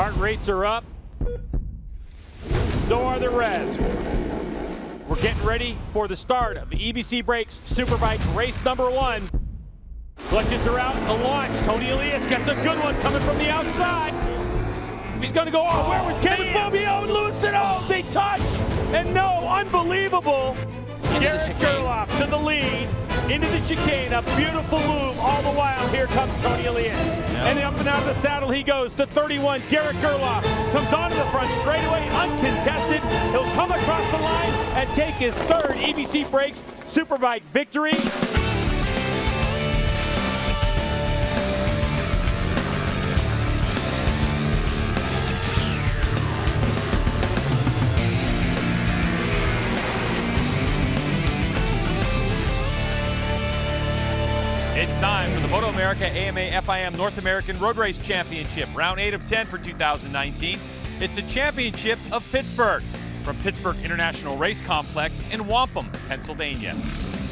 Heart rates are up. So are the revs. We're getting ready for the start of the EBC Brakes Superbike race number 1. Clutches are out, the launch. Tony Elias gets a good one coming from the outside. He's going to go, oh, where was Kevin Bobio and Lewis? Oh, they touch. And no, unbelievable. Garrett Gerloff to the lead, into the chicane, a beautiful move. All the while, here comes Tony Elias. And up and out of the saddle he goes. The 31, Garrett Gerloff, comes onto the front straightaway, uncontested. He'll come across the line and take his 3rd EBC Brakes Superbike victory. It's time for the MotoAmerica AMA FIM North American Road Race Championship, round 8 of 10 for 2019. It's the championship of Pittsburgh, from Pittsburgh International Race Complex in Wampum, Pennsylvania.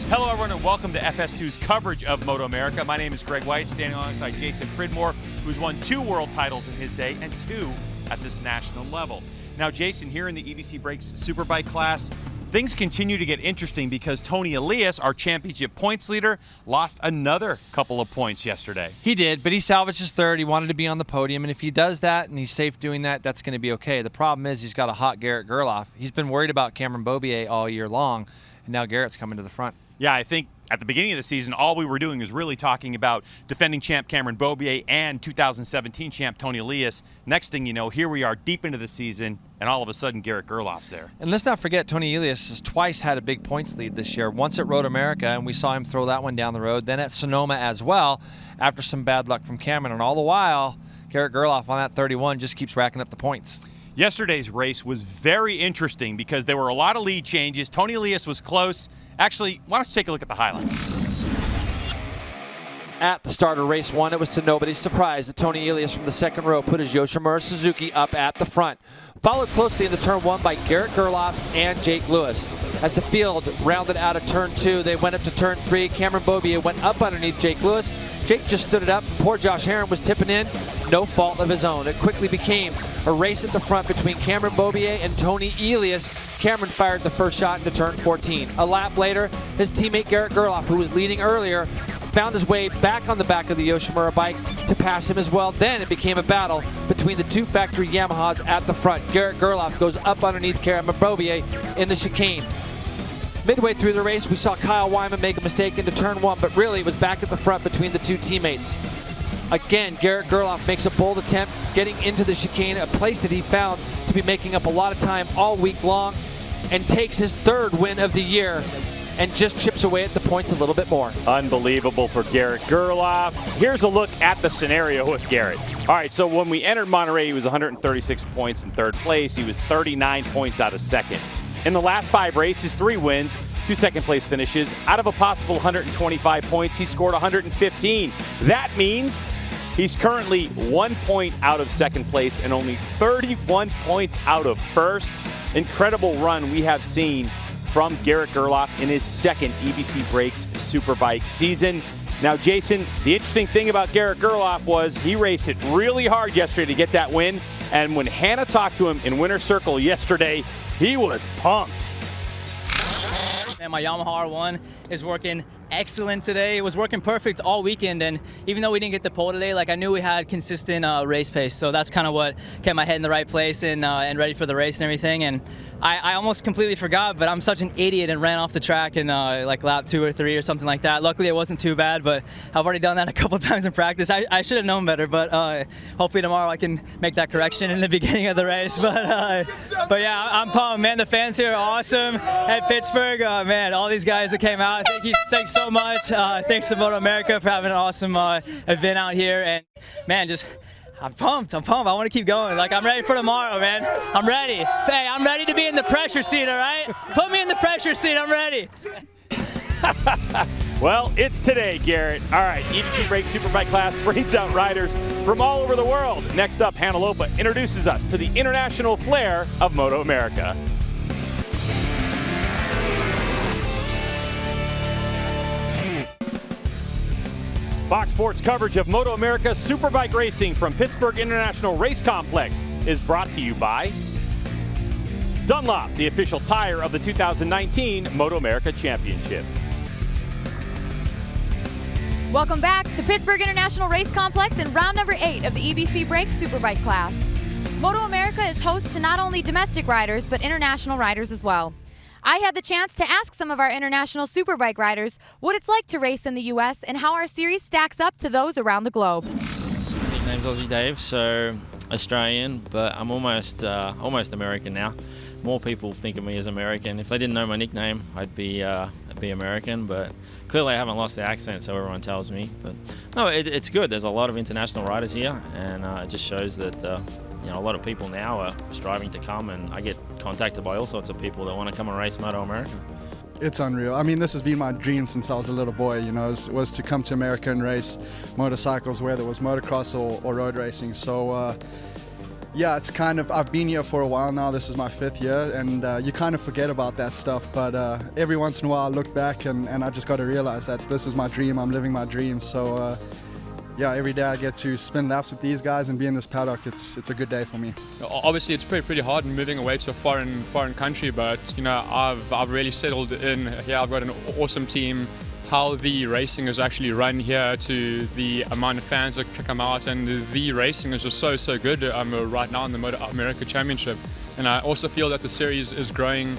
Hello everyone and welcome to FS2's coverage of MotoAmerica. My name is Greg White, standing alongside Jason Pridmore, who's won 2 world titles in his day and 2 at this national level. Now Jason, here in the EBC Brakes Superbike class, things continue to get interesting because Tony Elias, our championship points leader, lost another couple of points yesterday. He did, but he salvaged his 3rd. He wanted to be on the podium, and if he does that and he's safe doing that, that's going to be okay. The problem is he's got a hot Garrett Gerloff. He's been worried about Cameron Beaubier all year long, and now Garrett's coming to the front. Yeah, I think at the beginning of the season, all we were doing was really talking about defending champ Cameron Beaubier and 2017 champ Tony Elias. Next thing you know, here we are deep into the season, and all of a sudden Garrett Gerloff's there. And let's not forget, Tony Elias has twice had a big points lead this year. Once at MotoAmerica, and we saw him throw that one down the road, then at Sonoma as well, after some bad luck from Cameron. And all the while, Garrett Gerloff on that 31 just keeps racking up the points. Yesterday's race was very interesting because there were a lot of lead changes. Tony Elias was close. Actually, why don't you take a look at the highlights? At the start of race 1, it was to nobody's surprise that Tony Elias from the 2nd row put his Yoshimura Suzuki up at the front. Followed closely into turn 1 by Garrett Gerloff and Jake Lewis. As the field rounded out of turn 2, they went up to turn 3. Cameron Beaubier went up underneath Jake Lewis. Jake just stood it up. Poor Josh Herron was tipping in. No fault of his own. It quickly became a race at the front between Cameron Beaubier and Tony Elias. Cameron fired the first shot into turn 14. A lap later, his teammate Garrett Gerloff, who was leading earlier, found his way back on the back of the Yoshimura bike to pass him as well. Then it became a battle between the 2 factory Yamahas at the front. Garrett Gerloff goes up underneath Cameron Beaubier in the chicane. Midway through the race, we saw Kyle Wyman make a mistake into turn 1, but really it was back at the front between the 2 teammates. Again, Garrett Gerloff makes a bold attempt getting into the chicane, a place that he found to be making up a lot of time all week long, and takes his 3rd win of the year and just chips away at the points a little bit more. Unbelievable for Garrett Gerloff. Here's a look at the scenario with Garrett. All right, so when we entered Monterey, he was 136 points in 3rd place. He was 39 points out of 2nd. In the last 5 races, 3 wins, 2 second-place finishes. Out of a possible 125 points, he scored 115. That means he's currently 1 point out of 2nd place and only 31 points out of 1st. Incredible run we have seen from Garrett Gerloff in his 2nd EBC Brakes Superbike season. Now, Jason, the interesting thing about Garrett Gerloff was he raced it really hard yesterday to get that win, and when Hannah talked to him in Winner's Circle yesterday, he was pumped. And my Yamaha R1 is working excellent today. It was working perfect all weekend, and even though we didn't get the pole today, like I knew we had consistent race pace, so that's kind of what kept my head in the right place and ready for the race and everything. And I almost completely forgot, but I'm such an idiot and ran off the track in like lap 2 or 3 or something like that. Luckily, it wasn't too bad, but I've already done that a couple times in practice. I should have known better, but hopefully tomorrow I can make that correction in the beginning of the race. But yeah, I'm pumped, man. The fans here are awesome at Pittsburgh. Man, all these guys that came out, thanks so much. Thanks to MotoAmerica for having an awesome event out here, and man, I'm pumped. I want to keep going. Like, I'm ready for tomorrow, man. I'm ready. Hey, I'm ready to be in the pressure seat, all right? Put me in the pressure seat. I'm ready. Well, it's today, Garrett. All right, EBC Brakes Superbike class brings out riders from all over the world. Next up, Hannah Lopa introduces us to the international flair of MotoAmerica. Fox Sports coverage of MotoAmerica Superbike racing from Pittsburgh International Race Complex is brought to you by Dunlop, the official tire of the 2019 MotoAmerica Championship. Welcome back to Pittsburgh International Race Complex in round number 8 of the EBC Brakes Superbike class. MotoAmerica is host to not only domestic riders, but international riders as well. I had the chance to ask some of our international Superbike riders what it's like to race in the U.S. and how our series stacks up to those around the globe. My name's Aussie Dave, so Australian, but I'm almost American now. More people think of me as American. If they didn't know my nickname, I'd be American, but clearly I haven't lost the accent, so everyone tells me. But no, it's good. There's a lot of international riders here, and it just shows that a lot of people now are striving to come, and I get contacted by all sorts of people that want to come and race MotoAmerica. It's unreal. I mean, this has been my dream since I was a little boy, was to come to America and race motorcycles, whether it was motocross or road racing. So, yeah, it's kind of, I've been here for a while now. This is my 5th year, and you kind of forget about that stuff. But every once in a while I look back and I just got to realize that this is my dream. I'm living my dream. So, yeah, every day I get to spin laps with these guys and be in this paddock. It's a good day for me. Obviously, it's pretty hard moving away to a foreign country, but I've really settled in here. I've got an awesome team. How the racing is actually run here, to the amount of fans that come out, and the racing is just so good right now in the MotoAmerica Championship. And I also feel that the series is growing.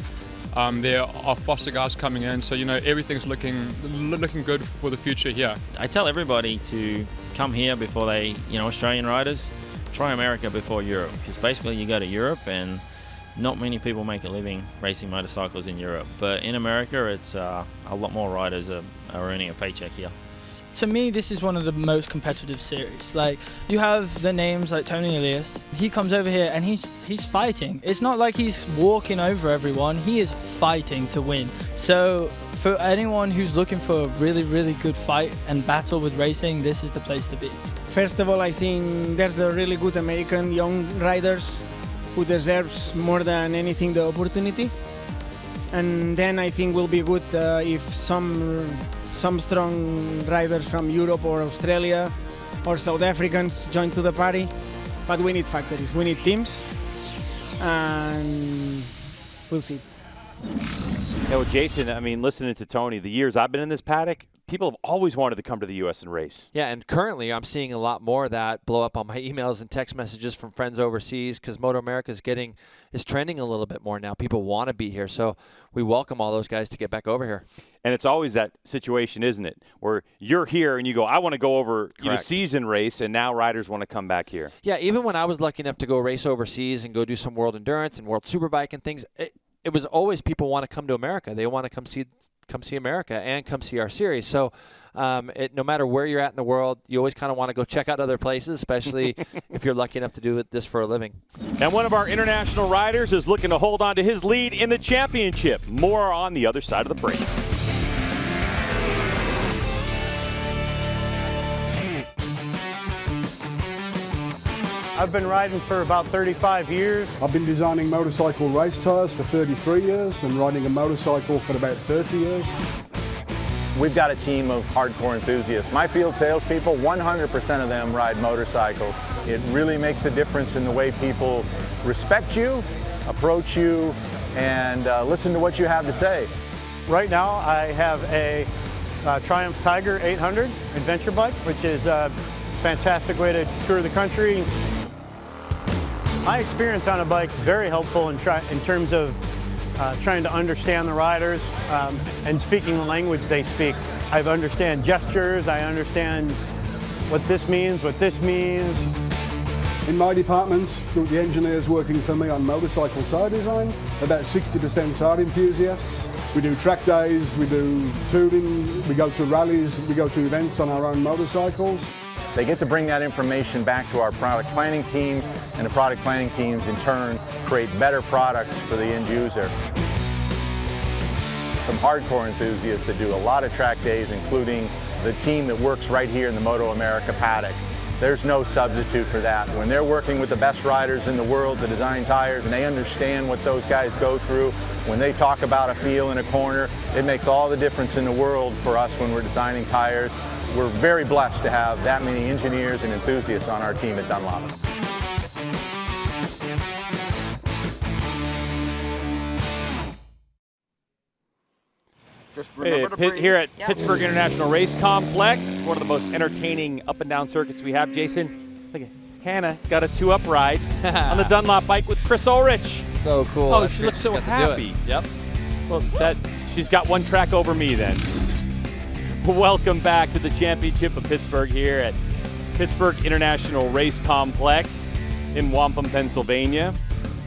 There are foster guys coming in, so everything's looking good for the future here. I tell everybody to come here before they, Australian riders, try America before Europe, because basically you go to Europe and not many people make a living racing motorcycles in Europe, but in America it's a lot more riders are earning a paycheck here. To me, this is one of the most competitive series. Like, you have the names like Tony Elias. He comes over here and he's fighting. It's not like he's walking over everyone. He is fighting to win. So for anyone who's looking for a really, really good fight and battle with racing, this is the place to be. First of all, I think there's a really good American young riders who deserves more than anything the opportunity. And then I think will be good if some strong riders from Europe or Australia or South Africans join to the party. But we need factories, we need teams, and we'll see. Yeah, well, Jason, I mean, listening to Tony, the years I've been in this paddock, people have always wanted to come to the U.S. and race. Yeah, and currently I'm seeing a lot more of that blow up on my emails and text messages from friends overseas, because MotoAmerica is trending a little bit more now. People want to be here, so we welcome all those guys to get back over here. And it's always that situation, isn't it, where you're here and you go, I want to go over season race, and now riders want to come back here. Yeah, even when I was lucky enough to go race overseas and go do some World Endurance and World Superbike and things, it was always people want to come to America. They want to come see America and come see our series. So no matter where you're at in the world, you always kind of want to go check out other places, especially if you're lucky enough to do this for a living. And one of our international riders is looking to hold on to his lead in the championship. More on the other side of the break. I've been riding for about 35 years. I've been designing motorcycle race tyres for 33 years and riding a motorcycle for about 30 years. We've got a team of hardcore enthusiasts. My field salespeople, 100% of them ride motorcycles. It really makes a difference in the way people respect you, approach you, and listen to what you have to say. Right now I have a Triumph Tiger 800 adventure bike, which is a fantastic way to tour the country. My experience on a bike is very helpful in terms of trying to understand the riders and speaking the language they speak. I understand gestures, I understand what this means, In my department, the engineers working for me on motorcycle tyre design, about 60% are enthusiasts. We do track days, we do touring, we go to rallies, we go to events on our own motorcycles. They get to bring that information back to our product planning teams, and the product planning teams in turn create better products for the end user. Some hardcore enthusiasts that do a lot of track days, including the team that works right here in the MotoAmerica paddock. There's no substitute for that. When they're working with the best riders in the world to design tires, and they understand what those guys go through, when they talk about a feel in a corner, it makes all the difference in the world for us when we're designing tires. we're very blessed to have that many engineers and enthusiasts on our team at Dunlop. Here at Pittsburgh International Race Complex, one of the most entertaining up and down circuits we have. Jason, look at Hannah got a 2-up ride on the Dunlop bike with Chris Ulrich. So cool. Oh, she looks so happy. Yep. Well, she's got one track over me then. Welcome back to the Championship of Pittsburgh here at Pittsburgh International Race Complex in Wampum, Pennsylvania.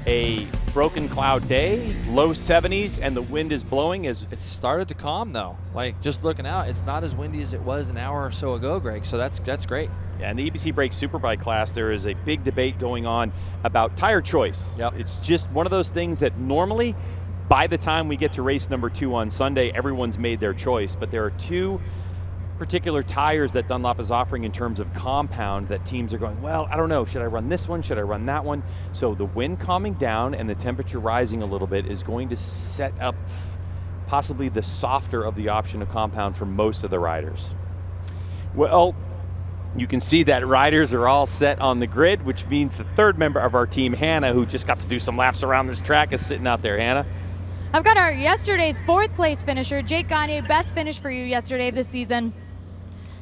A broken cloud day, low 70s, and the wind is blowing. As it started to calm though. Like just looking out, it's not as windy as it was an hour or so ago, Greg. So that's great. Yeah, in the EBC Brakes Superbike class, there is a big debate going on about tire choice. Yep. It's just one of those things that normally, by the time we get to race number 2 on Sunday, everyone's made their choice. But there are 2 particular tires that Dunlop is offering in terms of compound that teams are going, well, I don't know, should I run this one, should I run that one? So the wind calming down and the temperature rising a little bit is going to set up possibly the softer of the option of compound for most of the riders. Well, you can see that riders are all set on the grid, which means the third member of our team, Hannah, who just got to do some laps around this track, is sitting out there. Hannah? I've got our yesterday's 4th place finisher, Jake Gagne, best finish for you yesterday this season.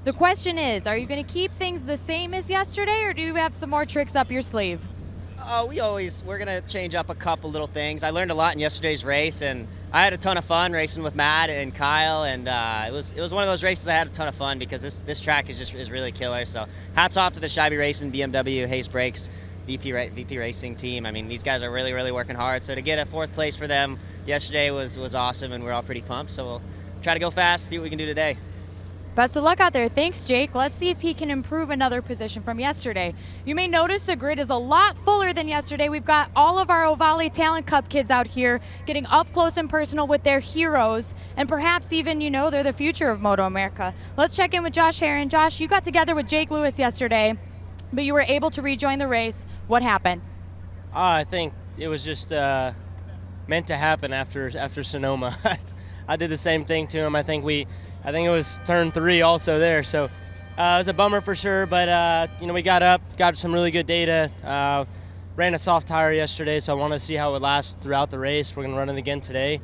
The question is, are you going to keep things the same as yesterday, or do you have some more tricks up your sleeve? We're going to change up a couple little things. I learned a lot in yesterday's race, and I had a ton of fun racing with Matt and Kyle, and it was one of those races I had a ton of fun because this track is really killer. So hats off to the Scheibe Racing, BMW, Hayes Brakes, VP Racing team. I mean, these guys are really, really working hard. So to get a 4th place for them yesterday was awesome, and we're all pretty pumped. So we'll try to go fast, see what we can do today. Best of luck out there. Thanks, Jake. Let's see if he can improve another position from yesterday. You may notice the grid is a lot fuller than yesterday. We've got all of our Ovale Talent Cup kids out here getting up close and personal with their heroes, and perhaps even, they're the future of MotoAmerica. Let's check in with Josh Herron. Josh, you got together with Jake Lewis yesterday, but you were able to rejoin the race. What happened? I think it was just meant to happen after Sonoma. I did the same thing to him. I think it was turn 3 also there, so it was a bummer for sure, but we got up, got some really good data, ran a soft tire yesterday, so I want to see how it lasts throughout the race. We're going to run it again today,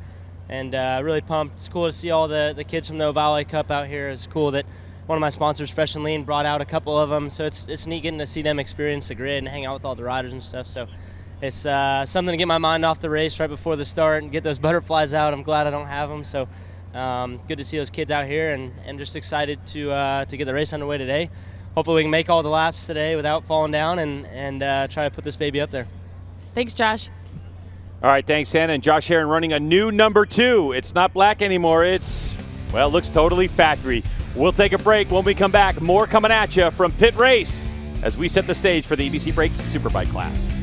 and really pumped. It's cool to see all the kids from the Ovale Cup out here. It's cool that one of my sponsors, Fresh and Lean, brought out a couple of them, so it's neat getting to see them experience the grid and hang out with all the riders and stuff, so it's something to get my mind off the race right before the start and get those butterflies out. I'm glad I don't have them, so good to see those kids out here, and just excited to get the race underway today. Hopefully we can make all the laps today without falling down and try to put this baby up there. Thanks, Josh. All right, thanks, Hannah. And Josh Herron running a new number 2. It's not black anymore. Looks totally factory. We'll take a break. When we come back, more coming at you from PittRace as we set the stage for the EBC Brakes Superbike class.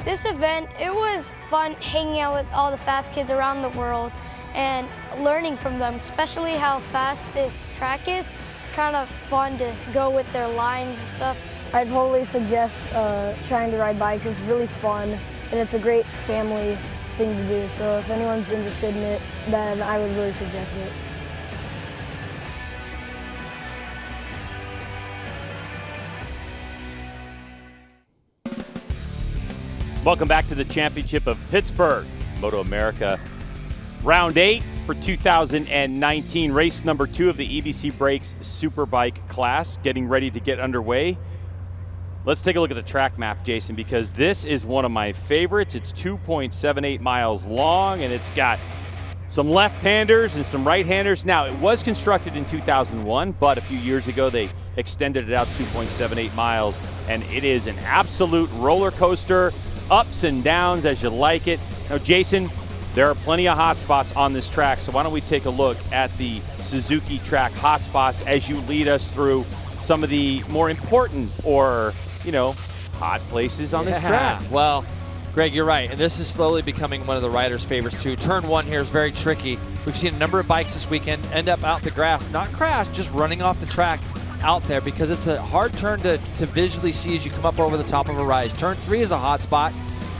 This event, it was fun hanging out with all the fast kids around the world and learning from them, especially how fast this track is. It's kind of fun to go with their lines and stuff. I totally suggest trying to ride bikes. It's really fun, and it's a great family thing to do. So if anyone's interested in it, then I would really suggest it. Welcome back to the Championship of Pittsburgh, MotoAmerica. Round 8 for 2019, race number 2 of the EBC Brakes Superbike class, getting ready to get underway. Let's take a look at the track map, Jason, because this is one of my favorites. It's 2.78 miles long, and it's got some left-handers and some right-handers. Now, it was constructed in 2001, but a few years ago they extended it out to 2.78 miles, and it is an absolute roller coaster. Ups and downs as you like it. Now, Jason, there are plenty of hot spots on this track, so why don't we take a look at the Suzuki track hot spots as you lead us through some of the more important or, hot places on this track. Well, Greg, you're right, and this is slowly becoming one of the riders' favorites too. Turn 1 here is very tricky. We've seen a number of bikes this weekend end up out the grass, not crash, just running off the track out there because it's a hard turn to visually see as you come up over the top of a rise. Turn 3 is a hot spot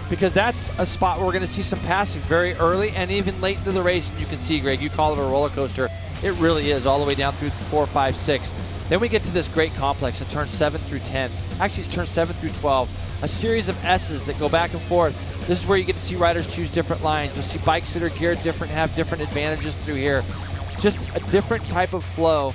because that's a spot where we're going to see some passing very early and even late into the race. And you can see, Greg, you call it a roller coaster. It really is, all the way down through 4, 5, 6. Then we get to this great complex in turns 7 through 10. Actually, it's turns 7 through 12. A series of S's that go back and forth. This is where you get to see riders choose different lines. You'll see bikes that are geared different, have different advantages through here. Just a different type of flow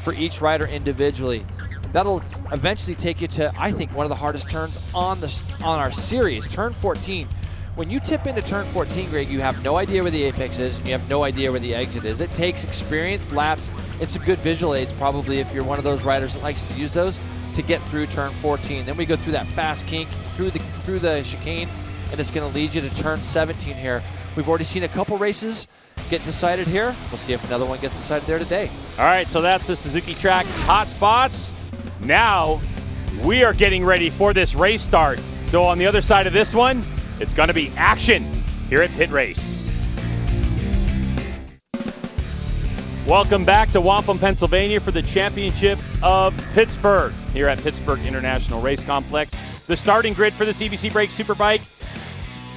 for each rider individually. That'll eventually take you to, I think, one of the hardest turns on our series, turn 14. When you tip into turn 14, Greg, you have no idea where the apex is, and you have no idea where the exit is. It takes experience, laps, and some good visual aids, probably, if you're one of those riders that likes to use those, to get through turn 14. Then we go through that fast kink, through the chicane, and it's going to lead you to turn 17 here. We've already seen a couple races get decided here. We'll see if another one gets decided there today. All right, so that's the Suzuki track hot spots. Now we are getting ready for this race start. So on the other side of this one, it's going to be action here at Pit Race. Welcome back to Wampum, Pennsylvania for the championship of Pittsburgh here at Pittsburgh International Race Complex. The starting grid for this EBC Brakes Superbike.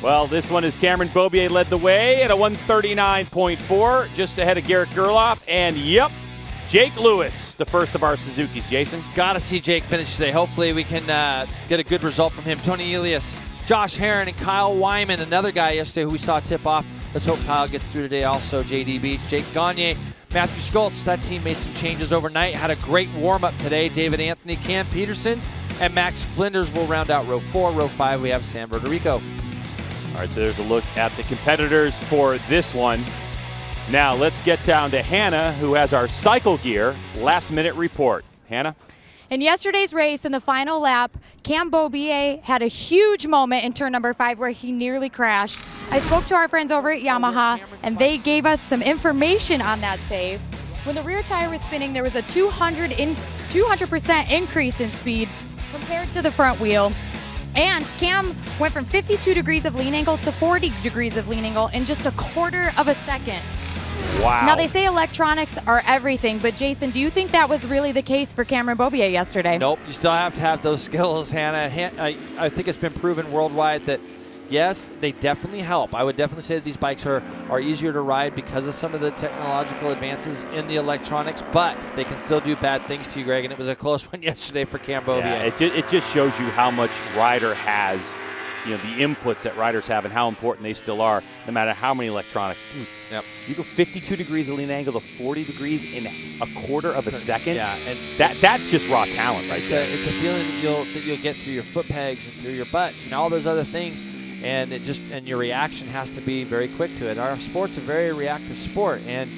Well, this one is Cameron Beaubier led the way at a 139.4, just ahead of Garrett Gerloff. And yep, Jake Lewis, the first of our Suzukis. Jason? Got to see Jake finish today. Hopefully we can get a good result from him. Tony Elias, Josh Herron, and Kyle Wyman, another guy yesterday who we saw tip off. Let's hope Kyle gets through today also. JD Beach, Jake Gagne, Matthew Schultz. That team made some changes overnight. Had a great warm-up today. David Anthony, Cam Peterson, and Max Flinders will round out row 4. Row 5, we have San Federico. All right, so there's a look at the competitors for this one. Now let's get down to Hannah, who has our cycle gear last-minute report. Hannah? In yesterday's race, in the final lap, Cam Beaubier had a huge moment in turn number 5 where he nearly crashed. I spoke to our friends over at Yamaha, and they gave us some information on that save. When the rear tire was spinning, there was a 200% increase in speed compared to the front wheel. And Cam went from 52 degrees of lean angle to 40 degrees of lean angle in just a quarter of a second. Wow. Now, they say electronics are everything, but Jason, do you think that was really the case for Cameron Beaubier yesterday? Nope. You still have to have those skills, Hannah. I think it's been proven worldwide that, yes, they definitely help. I would definitely say that these bikes are easier to ride because of some of the technological advances in the electronics, but they can still do bad things to you, Greg, and it was a close one yesterday for Cam Beaubier. Yeah, it just shows you how much rider has, the inputs that riders have and how important they still are, no matter how many electronics. Yep. You go 52 degrees of lean angle to 40 degrees in a quarter of a second. Yeah, and that's just raw talent right there. It's a feeling that you'll get through your foot pegs and through your butt and all those other things, and your reaction has to be very quick to it. Our sport's a very reactive sport, and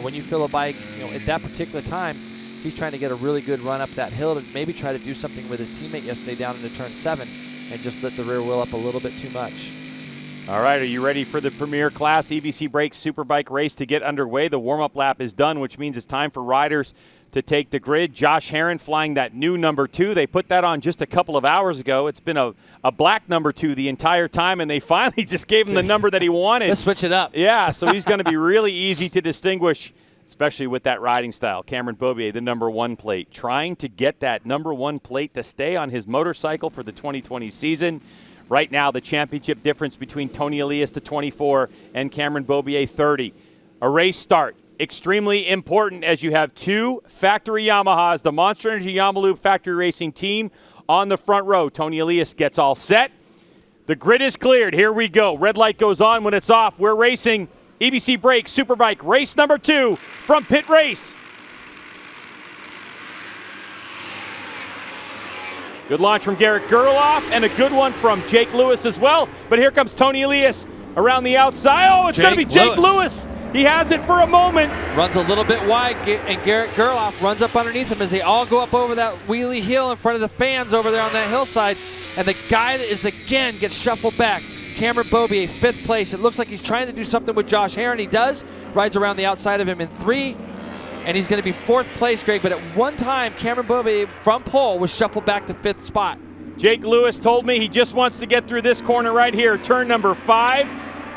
when you feel a bike, at that particular time, he's trying to get a really good run up that hill to maybe try to do something with his teammate yesterday down into turn 7. And just lit the rear wheel up a little bit too much. All right, are you ready for the Premier Class EBC Brakes Superbike race to get underway? The warm-up lap is done, which means it's time for riders to take the grid. Josh Herron flying that new number 2. They put that on just a couple of hours ago. It's been a black number 2 the entire time, and they finally just gave him the number that he wanted. Let's switch it up. Yeah, so he's going to be really easy to distinguish, especially with that riding style. Cameron Beaubier, the number 1 plate, trying to get that number 1 plate to stay on his motorcycle for the 2020 season. Right now, the championship difference between Tony Elias, the 24, and Cameron Beaubier, 30. A race start, extremely important as you have 2 factory Yamahas, the Monster Energy Yamalupe factory racing team on the front row. Tony Elias gets all set. The grid is cleared. Here we go. Red light goes on. When it's off, we're racing EBC Brakes Superbike race number 2 from Pit Race. Good launch from Garrett Gerloff and a good one from Jake Lewis as well. But here comes Tony Elias around the outside. Oh, it's going to be Jake Lewis. He has it for a moment. Runs a little bit wide, and Garrett Gerloff runs up underneath him as they all go up over that wheelie hill in front of the fans over there on that hillside. And the guy that is again gets shuffled back. Cameron Beaubier, 5th place. It looks like he's trying to do something with Josh Herron. He does. Rides around the outside of him in 3. And he's going to be 4th place, Greg. But at one time, Cameron Beaubier from pole was shuffled back to 5th spot. Jake Lewis told me he just wants to get through this corner right here, turn number 5.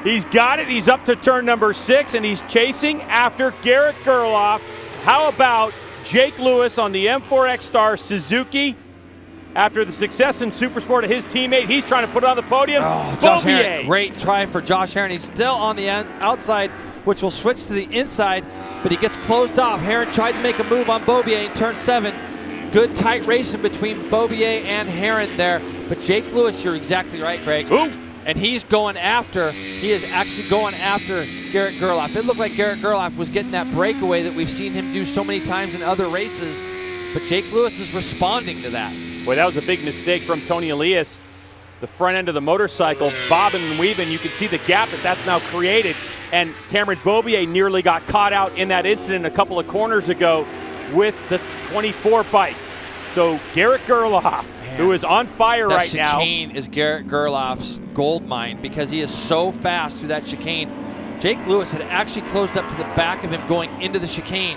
He's got it. He's up to turn number 6, and he's chasing after Garrett Gerloff. How about Jake Lewis on the M4X Star Suzuki? After the success in Supersport of his teammate, he's trying to put it on the podium. Oh, Josh Herron, great try for Josh Herron. He's still on the outside which will switch to the inside, but he gets closed off. Herron tried to make a move on Beaubier in turn 7. Good tight racing between Beaubier and Herron there. But Jake Lewis, you're exactly right, Greg. Ooh. And he is actually going after Garrett Gerloff. It looked like Garrett Gerloff was getting that breakaway that we've seen him do so many times in other races. But Jake Lewis is responding to that. Boy, that was a big mistake from Tony Elias. The front end of the motorcycle, bobbing and weaving. You can see the gap that's now created. And Cameron Beaubier nearly got caught out in that incident a couple of corners ago with the 24 bike. So Garrett Gerloff, who is on fire right now. That chicane is Garrett Gerloff's gold mine because he is so fast through that chicane. Jake Lewis had actually closed up to the back of him going into the chicane.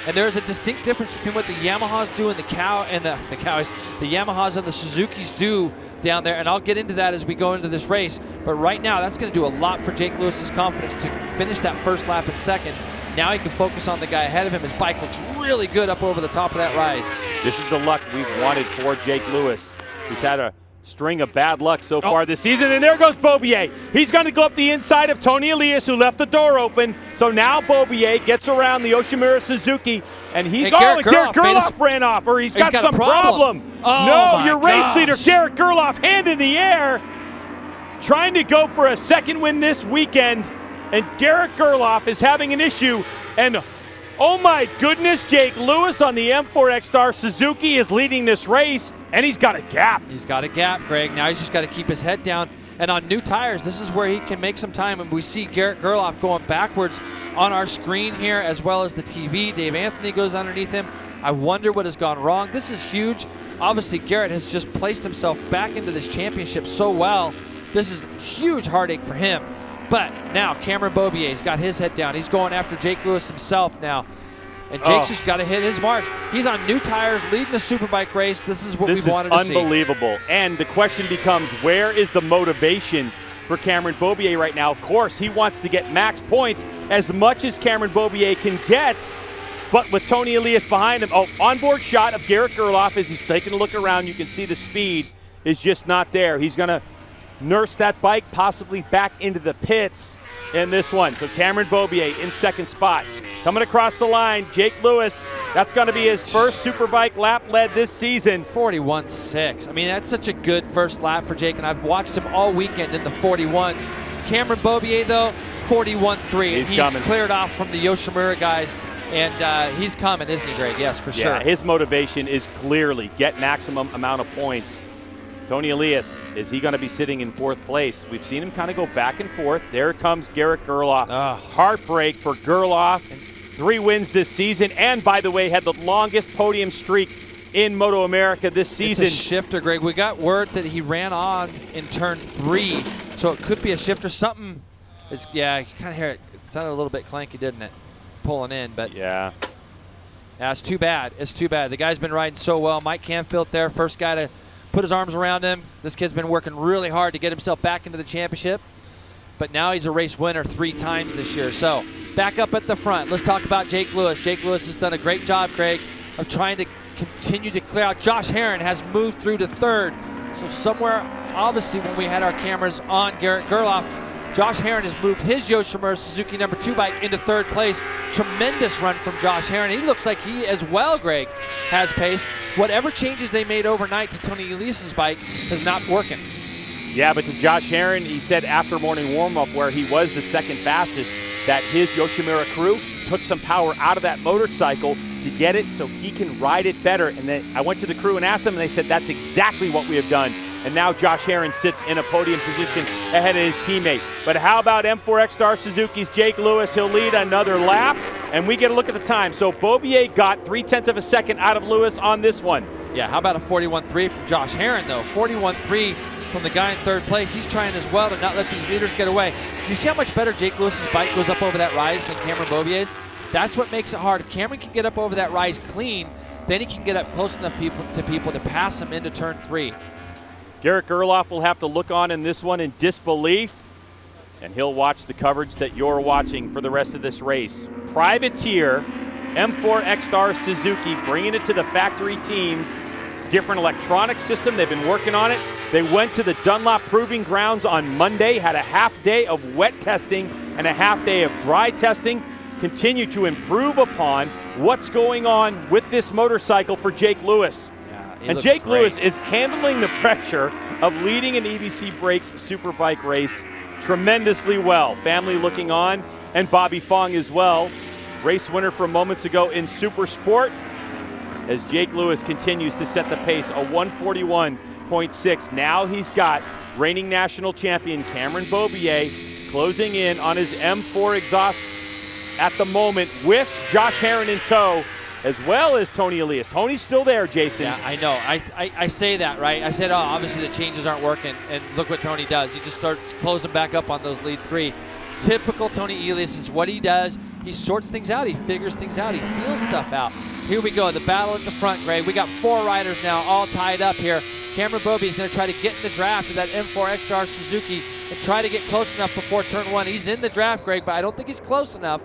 And there's a distinct difference between what the Yamahas do and the Yamahas and the Suzukis do down there. And I'll get into that as we go into this race. But right now, that's going to do a lot for Jake Lewis's confidence to finish that first lap in second. Now he can focus on the guy ahead of him. His bike looks really good up over the top of that rise. This is the luck we've wanted for Jake Lewis. He's had a string of bad luck so far this season, and there goes Beaubier. He's going to go up the inside of Tony Elias, who left the door open. So now Beaubier gets around the Yoshimura Suzuki, and he's Garrett Gerloff ran off, or he's got some problem. No, your race leader, Garrett Gerloff, hand in the air, trying to go for a second win this weekend, and Garrett Gerloff is having an issue, and oh my goodness, Jake Lewis on the M4 X-Star Suzuki is leading this race, and he's got a gap. He's got a gap, Greg. Now he's just got to keep his head down. And on new tires, this is where he can make some time. And we see Garrett Gerloff going backwards on our screen here, as well as the TV. Dave Anthony goes underneath him. I wonder what has gone wrong. This is huge. Obviously, Garrett has just placed himself back into this championship so well. This is huge heartache for him. But now Cameron Beaubier's got his head down. He's going after Jake Lewis himself now. And Jake's just got to hit his marks. He's on new tires, leading the Superbike race. This is what we wanted to see. This is unbelievable. And the question becomes, where is the motivation for Cameron Beaubier right now? Of course, he wants to get max points as much as Cameron Beaubier can get. But with Tony Elias behind him, onboard shot of Garrett Gerloff as he's taking a look around. You can see the speed is just not there. He's going to nurse that bike possibly back into the pits in this one. So Cameron Beaubier in second spot. Coming across the line, Jake Lewis. That's going to be his first Superbike lap led this season. 41.6. I mean, that's such a good first lap for Jake, and I've watched him all weekend in the 41. Cameron Beaubier, though, 41.3. He's cleared off from the Yoshimura guys, and he's coming, isn't he, Greg? Yes, for sure. Yeah, his motivation is clearly get maximum amount of points. Tony Elias, is he going to be sitting in fourth place? We've seen him kind of go back and forth. There comes Garrett Gerloff. Heartbreak for Gerloff. 3 wins this season, and by the way, had the longest podium streak in MotoAmerica this season. It's a shifter, Greg. We got word that he ran on in turn 3, so it could be a shifter. Something is, yeah, you kind of hear it. It sounded a little bit clanky, didn't it? Pulling in, but yeah, it's too bad. It's too bad. The guy's been riding so well. Mike Canfield there, first guy to put his arms around him. This kid's been working really hard to get himself back into the championship, but now he's a race winner 3 times this year. So back up at the front, let's talk about Jake Lewis. Jake Lewis has done a great job, Craig, of trying to continue to clear out. Josh Herron has moved through to 3rd. So somewhere, obviously, when we had our cameras on Garrett Gerloff, Josh Herron has moved his Yoshimura Suzuki number 2 bike into 3rd place. Tremendous run from Josh Herron. He looks like he, as well, Greg, has pace. Whatever changes they made overnight to Tony Elias's bike is not working. Yeah, but to Josh Herron, he said after morning warm-up, where he was the second fastest, that his Yoshimura crew took some power out of that motorcycle to get it so he can ride it better. And then I went to the crew and asked them, and they said that's exactly what we have done. And now Josh Herron sits in a podium position ahead of his teammate. But how about M4 X-Star Suzuki's Jake Lewis? He'll lead another lap, and we get a look at the time. So Beaubier got 0.3 of a second out of Lewis on this one. Yeah, how about a 41.3 from Josh Herron, though? 41.3 from the guy in 3rd place. He's trying as well to not let these leaders get away. You see how much better Jake Lewis's bike goes up over that rise than Cameron Beaubier's? That's what makes it hard. If Cameron can get up over that rise clean, then he can get up close enough to people to pass him into turn 3. Garrett Gerloff will have to look on in this one in disbelief, and he'll watch the coverage that you're watching for the rest of this race. Privateer, M4 X-Star Suzuki, bringing it to the factory teams. Different electronic system. They've been working on it. They went to the Dunlop Proving Grounds on Monday, had a half day of wet testing and a half day of dry testing. Continue to improve upon what's going on with this motorcycle for Jake Lewis. And Jake Lewis is handling the pressure of leading an EBC Brakes Superbike race tremendously well. Family looking on, and Bobby Fong as well. Race winner from moments ago in Super Sport, as Jake Lewis continues to set the pace, a 141.6. Now he's got reigning national champion Cameron Beaubier closing in on his M4 exhaust at the moment with Josh Herron in tow, as well as Tony Elias. Tony's still there, Jason. Yeah, I know. I say that, right? I said, oh, obviously the changes aren't working, and look what Tony does. He just starts closing back up on those lead three. Typical Tony Elias is what he does. He sorts things out. He figures things out. He feels stuff out. Here we go, the battle at the front, Greg. We got 4 riders now all tied up here. Cameron Beaubier is going to try to get in the draft of that M4 XR Suzuki and try to get close enough before turn 1. He's in the draft, Greg, but I don't think he's close enough.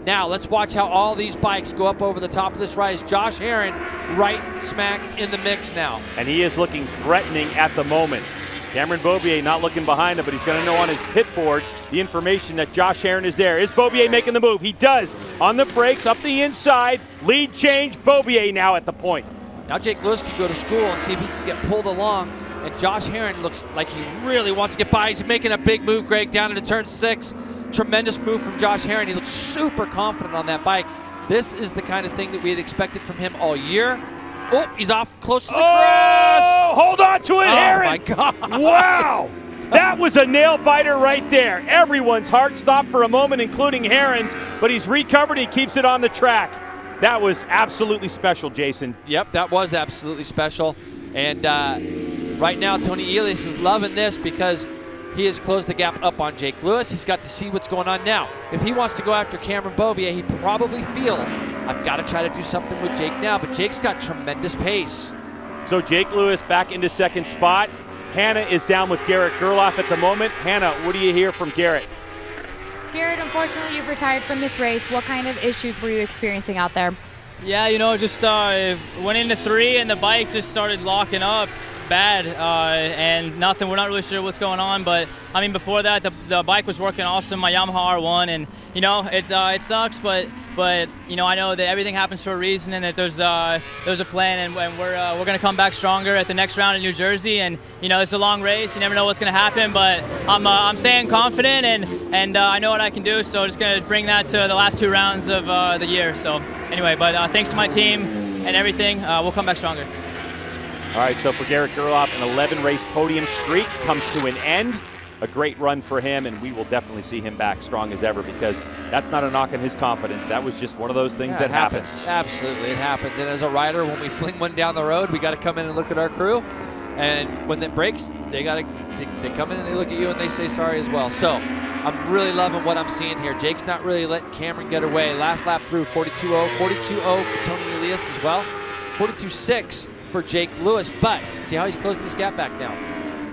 Now, let's watch how all these bikes go up over the top of this rise. Josh Herron right smack in the mix now. And he is looking threatening at the moment. Cameron Beaubier not looking behind him, but he's going to know on his pit board the information that Josh Herron is there. Is Beaubier making the move? He does. On the brakes, up the inside. Lead change. Beaubier now at the point. Now Jake Lewis can go to school and see if he can get pulled along. And Josh Herron looks like he really wants to get by. He's making a big move, Greg, down into turn 6. Tremendous move from Josh Herron. He looks super confident on that bike. This is the kind of thing that we had expected from him all year. Oh, he's off close to the cross. Hold on to it, Herron. Oh, my God. Wow. That was a nail biter right there. Everyone's heart stopped for a moment, including Herron's, but he's recovered. He keeps it on the track. That was absolutely special, Jason. Yep, that was absolutely special. And right now, Tony Elias is loving this because he has closed the gap up on Jake Lewis. He's got to see what's going on now. If he wants to go after Cameron Beaubier, he probably feels, I've got to try to do something with Jake now, but Jake's got tremendous pace. So Jake Lewis back into second spot. Hannah is down with Garrett Gerloff at the moment. Hannah, what do you hear from Garrett? Garrett, unfortunately, you've retired from this race. What kind of issues were you experiencing out there? Yeah, you know, just went into 3 and the bike just started locking up bad and nothing. We're not really sure what's going on, but I mean, before that, the bike was working awesome, my Yamaha R1, and you know, it sucks, but you know, I know that everything happens for a reason, and that there's a plan, and we're gonna come back stronger at the next round in New Jersey, and you know, it's a long race. You never know what's gonna happen, but I'm staying confident, and I know what I can do. So just gonna bring that to the last 2 rounds of the year. So anyway, but thanks to my team and everything, we'll come back stronger. All right, so for Garrett Gerloff, an 11-race podium streak comes to an end. A great run for him, and we will definitely see him back strong as ever, because that's not a knock on his confidence. That was just one of those things that happens. Absolutely, it happens. And as a rider, when we fling one down the road, we got to come in and look at our crew. And when it breaks, they come in and they look at you and they say sorry as well. So I'm really loving what I'm seeing here. Jake's not really letting Cameron get away. Last lap through, 42.0. 42.0 for Tony Elias as well. 42.6 for Jake Lewis, but see how he's closing this gap back down.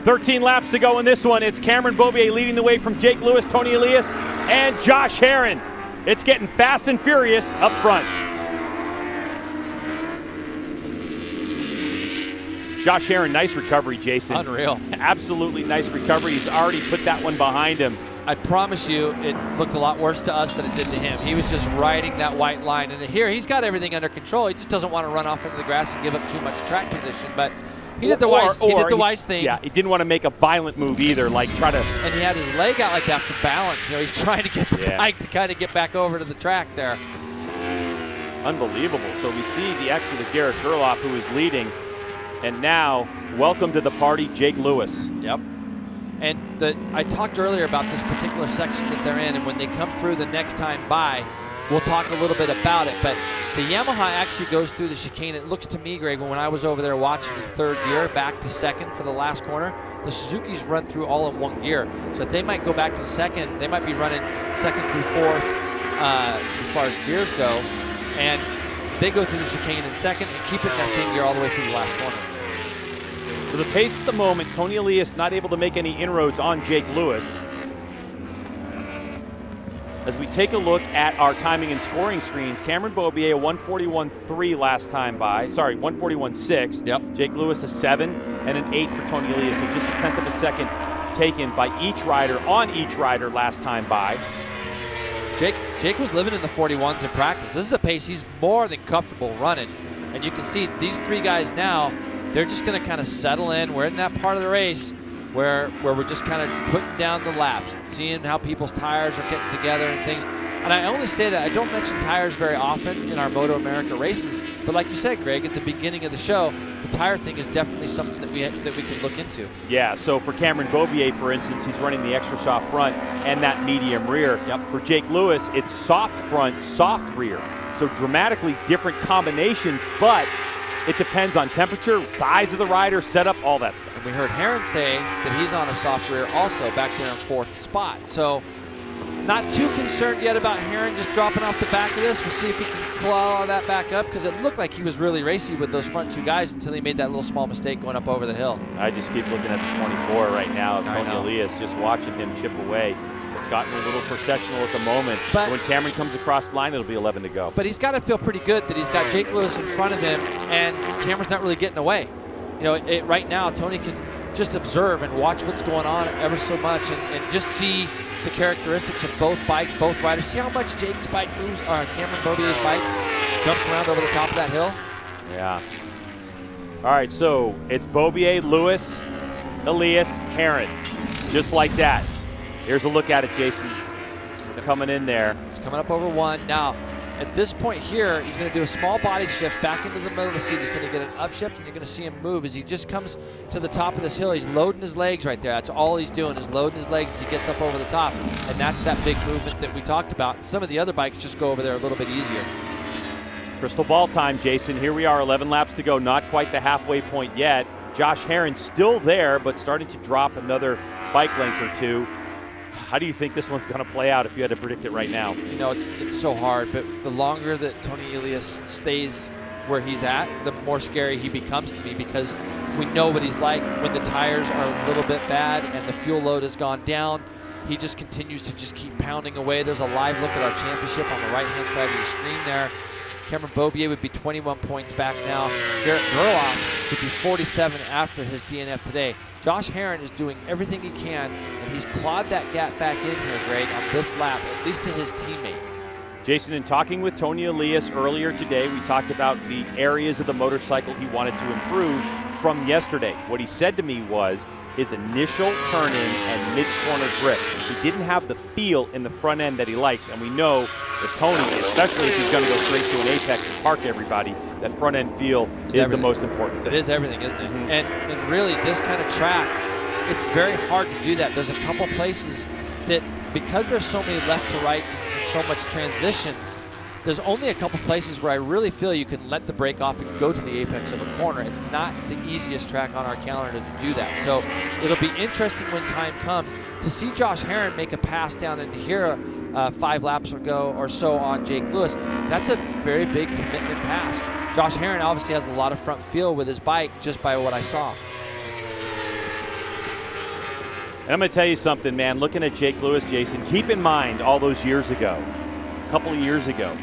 13 laps to go in this one. It's Cameron Beaubier leading the way from Jake Lewis, Tony Elias, and Josh Herron. It's getting fast and furious up front. Josh Herron, nice recovery, Jason. Unreal. Absolutely nice recovery. He's already put that one behind him. I promise you, it looked a lot worse to us than it did to him. He was just riding that white line. And here, he's got everything under control. He just doesn't want to run off into the grass and give up too much track position. But he did the wise thing. Yeah, he didn't want to make a violent move either, like try to. And he had his leg out like that for balance. You know, he's trying to get the bike to kind of get back over to the track there. Unbelievable. So we see the exit of Garrett Gerloff, who is leading. And now, welcome to the party, Jake Lewis. Yep. And I talked earlier about this particular section that they're in, and when they come through the next time by, we'll talk a little bit about it. But the Yamaha actually goes through the chicane. It looks to me, Greg, when I was over there watching in third gear, back to second for the last corner, the Suzuki's run through all in one gear. So they might go back to second. They might be running second through fourth as far as gears go. And they go through the chicane in second and keep it in that same gear all the way through the last corner. So the pace at the moment, Tony Elias not able to make any inroads on Jake Lewis. as we take a look at our timing and scoring screens, Cameron Beaubier a 141.3 last time by. Sorry, 141.6. Yep. Jake Lewis a 7 and an 8 for Tony Elias. So just a tenth of a second taken by each rider on each rider last time by. Jake was living in the 41s in practice. This is a pace he's more than comfortable running. And you can see these three guys now, they're just going to kind of settle in. We're in that part of the race where we're just kind of putting down the laps and seeing how people's tires are getting together and things. And I only say that, I don't mention tires very often in our MotoAmerica races, but like you said, Greg, at the beginning of the show, the tire thing is definitely something that we can look into. Yeah, so for Cameron Beaubier, for instance, he's running the extra soft front and that medium rear. Yep. For Jake Lewis, it's soft front, soft rear. So dramatically different combinations, but it depends on temperature, size of the rider, setup, all that stuff. And we heard Herron say that he's on a soft rear also back there in 4th spot. So not too concerned yet about Herron just dropping off the back of this. We'll see if he can claw that back up, because it looked like he was really racy with those front two guys until he made that little small mistake going up over the hill. I just keep looking at the 24 right now of Tony Elias, just watching him chip away. It's gotten a little processional at the moment. But when Cameron comes across the line, it'll be 11 to go. But he's got to feel pretty good that he's got Jake Lewis in front of him, and Cameron's not really getting away. You know, right now, Tony can just observe and watch what's going on ever so much and just see the characteristics of both bikes, both riders. See how much Jake's bike moves, or Cameron Beaubier's bike jumps around over the top of that hill? Yeah. All right, so it's Beaubier, Lewis, Elias, Herron. Just like that. Here's a look at it, Jason. Coming in there. He's coming up over 1. Now, at this point here, he's going to do a small body shift back into the middle of the seat. He's going to get an upshift, and you're going to see him move as he just comes to the top of this hill. He's loading his legs right there. That's all he's doing, is loading his legs as he gets up over the top. And that's that big movement that we talked about. Some of the other bikes just go over there a little bit easier. Crystal ball time, Jason. Here we are, 11 laps to go. Not quite the halfway point yet. Josh Herron still there, but starting to drop another bike length or two. How do you think this one's going to play out if you had to predict it right now? You know, it's so hard, but the longer that Tony Elias stays where he's at, the more scary he becomes to me, because we know what he's like when the tires are a little bit bad and the fuel load has gone down. He just continues to just keep pounding away. There's a live look at our championship on the right-hand side of the screen there. Cameron Beaubier would be 21 points back now. Garrett Gerloff would be 47 after his DNF today. Josh Herron is doing everything he can, and he's clawed that gap back in here, Greg, on this lap, at least to his teammate. Jason, in talking with Tony Elias earlier today, we talked about the areas of the motorcycle he wanted to improve from yesterday. What he said to me was his initial turn-in and mid-corner grip. He didn't have the feel in the front end that he likes, and we know that Tony, especially if he's going to go straight to an apex and park everybody, that front-end feel is the most important thing. It is everything, isn't it? Mm-hmm. And really, this kind of track, it's very hard to do that. There's a couple places that, because there's so many left to rights and so much transitions, there's only a couple places where I really feel you can let the brake off and go to the apex of a corner. It's not the easiest track on our calendar to do that. So it'll be interesting when time comes to see Josh Herron make a pass down into here 5 laps ago or so on Jake Lewis. That's a very big commitment pass. Josh Herron obviously has a lot of front feel with his bike, just by what I saw. And I'm going to tell you something, man. Looking at Jake Lewis, Jason, keep in mind all those years ago, a couple of years ago,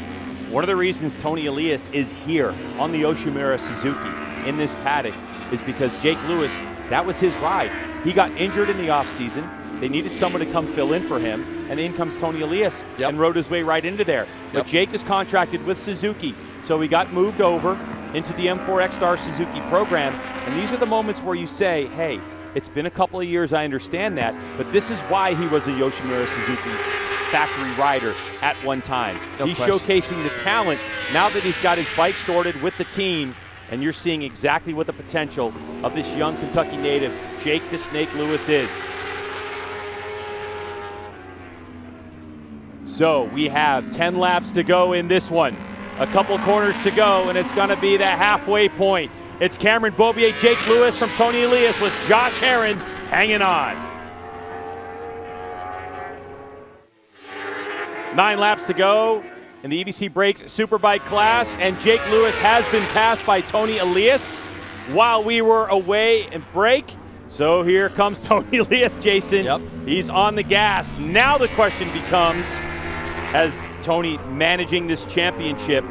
one of the reasons Tony Elias is here on the Yoshimura Suzuki in this paddock is because Jake Lewis, that was his ride. He got injured in the offseason. They needed someone to come fill in for him, and in comes Tony Elias and rode his way right into there. But Jake is contracted with Suzuki, so he got moved over into the M4X Star Suzuki program, and these are the moments where you say, hey, it's been a couple of years, I understand that, but this is why he was a Yoshimura Suzuki factory rider at one time. He's showcasing the talent now that he's got his bike sorted with the team, and you're seeing exactly what the potential of this young Kentucky native, Jake the Snake Lewis, is. So we have 10 laps to go in this one. A couple corners to go, and it's going to be the halfway point. It's Cameron Beaubier, Jake Lewis from Tony Elias with Josh Herron hanging on. 9 laps to go in the EBC Brakes Superbike class, and Jake Lewis has been passed by Tony Elias while we were away in break. So here comes Tony Elias, Jason. He's on the gas. Now the question becomes, as Tony managing this championship.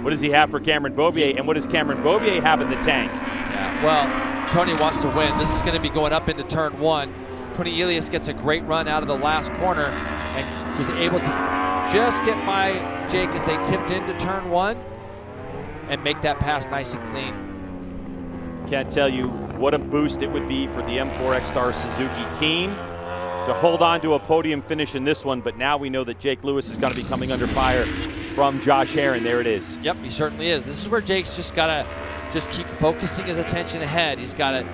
What does he have for Cameron Beaubier, and what does Cameron Beaubier have in the tank? Yeah, well, Tony wants to win. This is going to be going up into turn 1. Tony Elias gets a great run out of the last corner and was able to just get by Jake as they tipped into turn 1 and make that pass nice and clean. Can't tell you what a boost it would be for the M4X Star Suzuki team to hold on to a podium finish in this one, but now we know that Jake Lewis is going to be coming under fire from Josh Herron. There it is. Yep, he certainly is. This is where Jake's just got to just keep focusing his attention ahead. He's got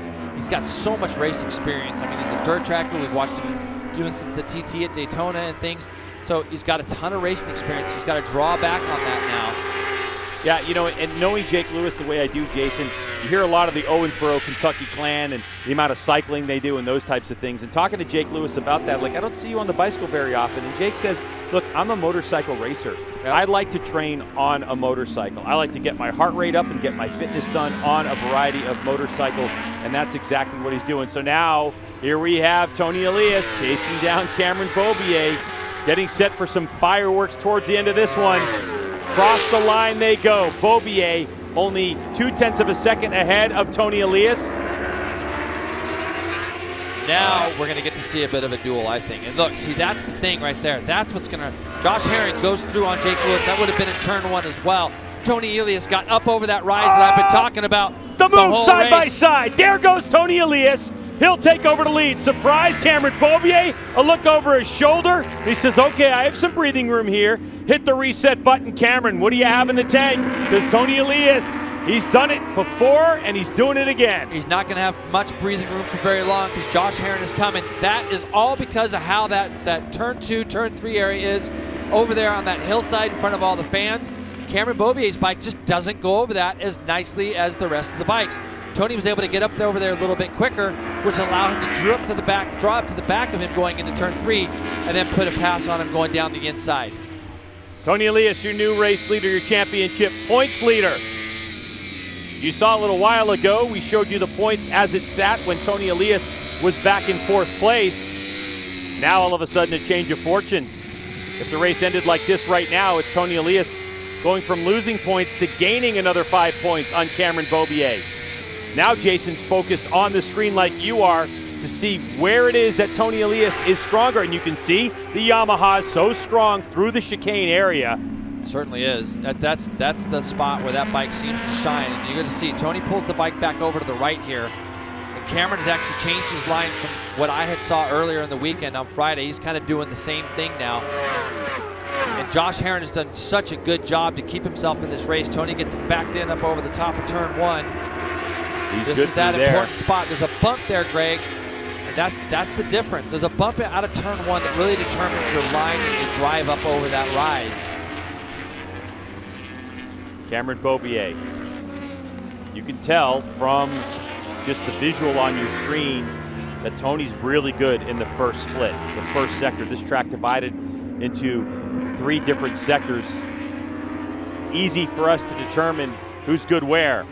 so much race experience. I mean, he's a dirt tracker. We've watched him doing the TT at Daytona and things. So he's got a ton of racing experience. He's got to draw back on that now. Yeah, you know, and knowing Jake Lewis the way I do, Jason, you hear a lot of the Owensboro, Kentucky clan and the amount of cycling they do and those types of things. And talking to Jake Lewis about that, like, I don't see you on the bicycle very often. And Jake says, look, I'm a motorcycle racer. Yep. I like to train on a motorcycle. I like to get my heart rate up and get my fitness done on a variety of motorcycles. And that's exactly what he's doing. So now, here we have Tony Elias chasing down Cameron Beaubier, getting set for some fireworks towards the end of this one. Across the line they go. Beaubier only 0.2 of a second ahead of Tony Elias. Now we're going to get to see a bit of a duel, I think. And look, see, that's the thing right there. That's what's going to... Josh Herron goes through on Jake Lewis. That would have been in turn 1 as well. Tony Elias got up over that rise that I've been talking about the move whole side race. by side. There goes Tony Elias. He'll take over the lead. Surprise, Cameron Beaubier. A look over his shoulder. He says, okay, I have some breathing room here. Hit the reset button, Cameron. What do you have in the tank? Because Tony Elias, he's done it before, and he's doing it again. He's not going to have much breathing room for very long because Josh Herron is coming. That is all because of how that turn 2, turn 3 area is over there on that hillside in front of all the fans. Cameron Beaubier's bike just doesn't go over that as nicely as the rest of the bikes. Tony was able to get up there over there a little bit quicker, which allowed him to draw up to the back of him going into turn 3, and then put a pass on him going down the inside. Tony Elias, your new race leader, your championship points leader. You saw a little while ago, we showed you the points as it sat when Tony Elias was back in 4th place. Now all of a sudden a change of fortunes. If the race ended like this right now, it's Tony Elias going from losing points to gaining another 5 points on Cameron Beaubier. Now Jason's focused on the screen like you are to see where it is that Tony Elias is stronger. And you can see the Yamaha is so strong through the chicane area. It certainly is. That's the spot where that bike seems to shine. And you're going to see Tony pulls the bike back over to the right here. And Cameron has actually changed his line from what I had saw earlier in the weekend on Friday. He's kind of doing the same thing now. And Josh Herron has done such a good job to keep himself in this race. Tony gets it backed in up over the top of turn 1. This is that important spot. There's a bump there, Greg, and that's the difference. There's a bump out of turn 1 that really determines your line and your drive up over that rise. Cameron Beaubier. You can tell from just the visual on your screen that Tony's really good in the first split, the first sector. This track divided into 3 different sectors. Easy for us to determine who's good where.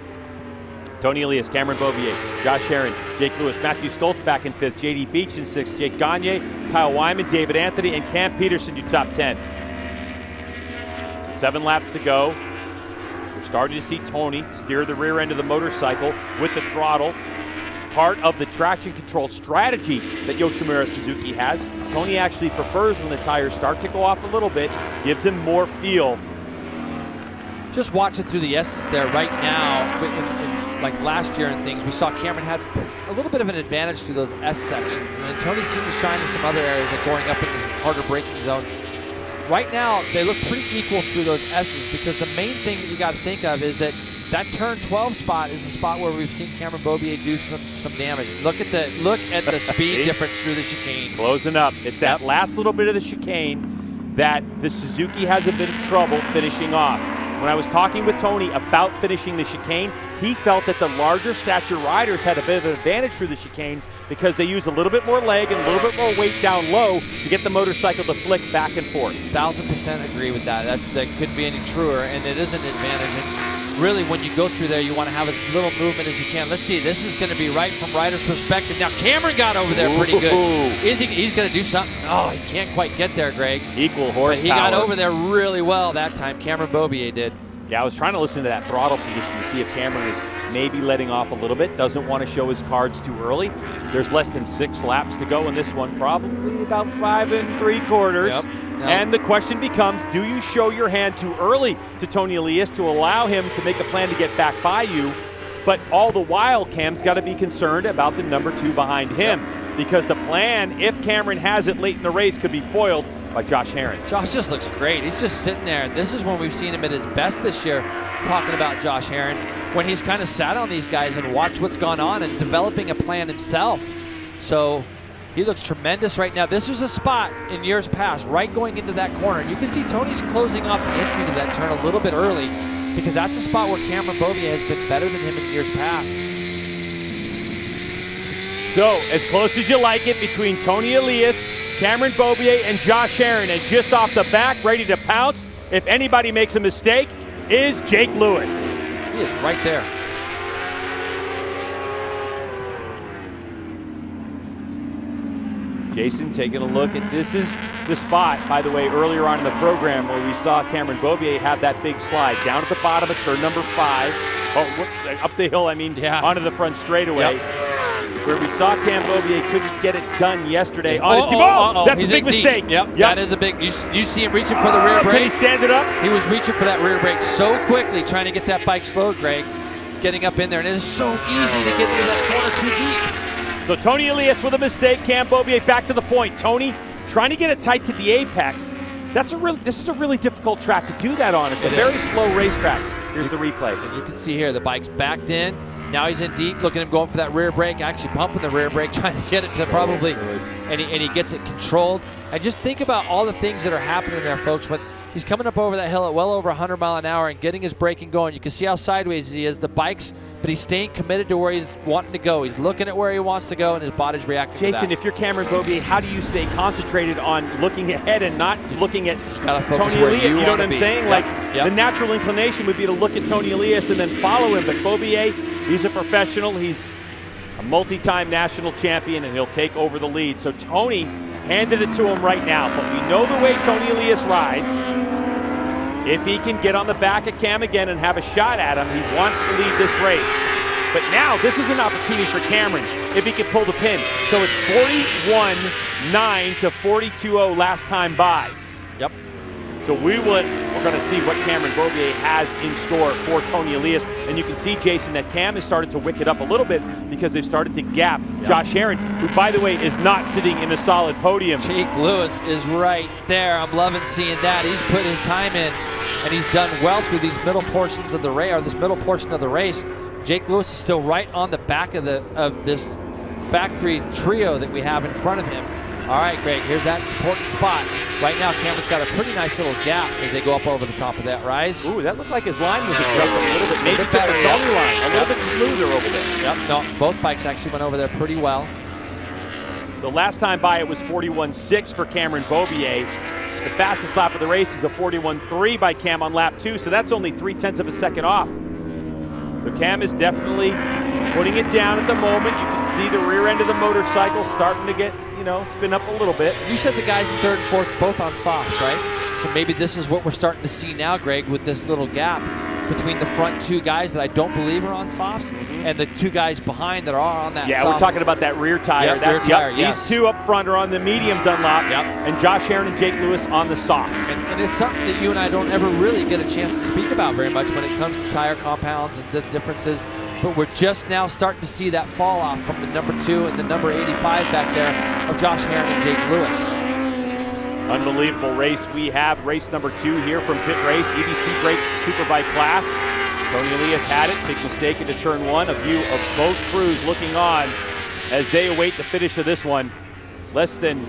Tony Elias, Cameron Beaubier, Josh Herron, Jake Lewis, Matthew Skoltz back in 5th, J.D. Beach in 6th, Jake Gagne, Kyle Wyman, David Anthony, and Cam Peterson, your top 10. 7 laps to go. We're starting to see Tony steer the rear end of the motorcycle with the throttle. Part of the traction control strategy that Yoshimura Suzuki has. Tony actually prefers when the tires start to go off a little bit, gives him more feel. Just watching through the S's there right now, like last year and things, we saw Cameron had a little bit of an advantage through those S sections. And then Tony seemed to shine in some other areas, like going up into harder braking zones. Right now, they look pretty equal through those S's because the main thing that you got to think of is that turn 12 spot is the spot where we've seen Cameron Beaubier do some damage. Look at the speed difference through the chicane. Closing up. It's that last little bit of the chicane that the Suzuki has a bit of trouble finishing off. When I was talking with Tony about finishing the chicane, he felt that the larger stature riders had a bit of an advantage through the chicane because they use a little bit more leg and a little bit more weight down low to get the motorcycle to flick back and forth. 1000% agree with that. That couldn't be any truer, and it is an advantage. And really, when you go through there, you want to have as little movement as you can. Let's see. This is going to be right from Ryder's perspective. Now, Cameron got over there pretty good. He's going to do something. Oh, he can't quite get there, Greg. Equal horsepower. But he got over there really well that time. Cameron Beaubier did. Yeah, I was trying to listen to that throttle position to see if Cameron is maybe letting off a little bit. Doesn't want to show his cards too early. There's less than 6 laps to go in this one. Probably about 5 3/4. Yep. And the question becomes, do you show your hand too early to Tony Elias to allow him to make a plan to get back by you? But all the while, Cam's got to be concerned about the number 2 behind him. Yep. Because the plan, if Cameron has it late in the race, could be foiled by Josh Herrin. Josh just looks great. He's just sitting there. This is when we've seen him at his best this year, talking about Josh Herrin, when he's kind of sat on these guys and watched what's gone on and developing a plan himself. So he looks tremendous right now. This was a spot in years past, right going into that corner. And you can see Tony's closing off the entry to that turn a little bit early, because that's a spot where Cameron Beaubier has been better than him in years past. So, as close as you like it between Tony Elias, Cameron Beaubier, and Josh Herrin. And just off the back, ready to pounce, if anybody makes a mistake, is Jake Lewis. He is right there. Jason taking a look at, this is the spot, by the way, earlier on in the program where we saw Cameron Beaubier have that big slide down at the bottom of turn number 5. Oh, whoops, up the hill, onto the front straightaway. Yep. Where we saw Cam Beaubier couldn't get it done yesterday on his team. That's He's a big mistake. Yep, that is a big, you see him reaching for the rear brake. Can he stand it up? He was reaching for that rear brake so quickly, trying to get that bike slowed, Greg, getting up in there. And it is so easy to get into that corner too deep. So Tony Elias with a mistake, Cam Beaubier back to the point. Tony trying to get it tight to the apex. This is a really difficult track to do that on. It's a very slow racetrack. Here's the replay. And you can see here, the bike's backed in. Now he's in deep, looking at him going for that rear brake, actually pumping the rear brake, trying to get it to probably, and he gets it controlled. And just think about all the things that are happening there, folks. But he's coming up over that hill at well over 100 miles an hour and getting his braking going. You can see how sideways he is, the bike's, but he's staying committed to where he's wanting to go. He's looking at where he wants to go, and his body's reacting to that. Jason, if you're Cameron Beaubier, how do you stay concentrated on looking ahead and not looking at Tony Elias? You know what I'm saying? Yep. Like, yep. The natural inclination would be to look at Tony Elias and then follow him. But Beaubier, he's a professional. He's a multi-time national champion, and he'll take over the lead. So Tony handed it to him right now. But we know the way Tony Elias rides. If he can get on the back of Cam again and have a shot at him, he wants to lead this race. But now this is an opportunity for Cameron if he can pull the pin. So it's 41-9 to 42-0 last time by. Yep. So we're going to see what Cameron Beaubier has in store for Tony Elias. And you can see, Jason, that Cam has started to wick it up a little bit because they've started to gap Josh Herrin, who, by the way, is not sitting in a solid podium. Jake Lewis is right there. I'm loving seeing that. He's put his time in, and he's done well through these middle portions of the race, or this middle portion of the race. Jake Lewis is still right on the back of this factory trio that we have in front of him. All right, Greg, here's that important spot. Right now, Cameron's got a pretty nice little gap as they go up over the top of that rise. Ooh, that looked like his line was adjusted a little bit. Maybe to the Tony line. A little bit smoother over there. Yep, no, both bikes actually went over there pretty well. So last time by, it was 41.6 for Cameron Beaubier. The fastest lap of the race is a 41.3 by Cam on lap 2, so that's only 0.3 of a second off. So Cam is definitely putting it down at the moment. You can see the rear end of the motorcycle starting to get, spin up a little bit. You said the guys in third and fourth both on softs, right? So maybe this is what we're starting to see now, Greg, with this little gap between the front 2 guys that I don't believe are on softs and the 2 guys behind that are on that soft. Yeah, we're talking about that rear tire. Yep, rear tire, yes. These 2 up front are on the medium Dunlop, and Josh Herrin and Jake Lewis on the soft. And it's something that you and I don't ever really get a chance to speak about very much when it comes to tire compounds and the differences. But we're just now starting to see that fall off from the number 2 and the number 85 back there of Josh Herrin and Jake Lewis. Unbelievable race. We have race number 2 here from PittRace, EBC Brakes Superbike class. Tony Elias had it, big mistake into turn 1. A view of both crews looking on as they await the finish of this one. Less than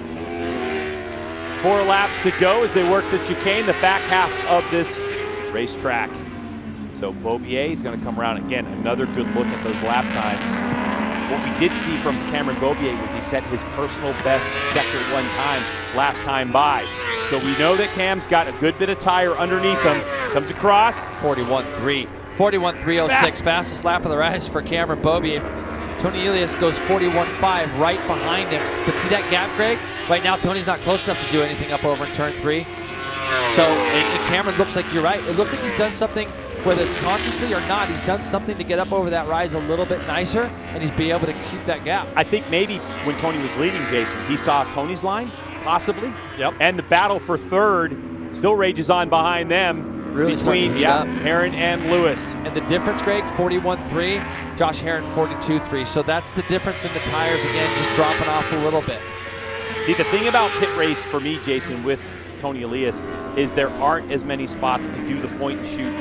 4 laps to go as they work the chicane, the back half of this racetrack. So Beaubier is going to come around again. Another good look at those lap times. What we did see from Cameron Beaubier was he set his personal best sector 1 time last time by. So we know that Cam's got a good bit of tire underneath him. Comes across. 41.3. 41.306, fastest lap of the race for Cameron Beaubier. Tony Elias goes 41.5 right behind him. But see that gap, Greg? Right now, Tony's not close enough to do anything up over in turn 3. So Cameron looks like you're right. It looks like he's done something, whether it's consciously or not, he's done something to get up over that rise a little bit nicer, and he's be able to keep that gap. I think maybe when Tony was leading, Jason, he saw Tony's line, possibly. Yep. And the battle for third still rages on behind them. Really between Heron and Lewis. And the difference, Greg, 41.3, Josh Heron 42.3. So that's the difference in the tires, again, just dropping off a little bit. See, the thing about pit race for me, Jason, with Tony Elias, is there aren't as many spots to do the point and shoot,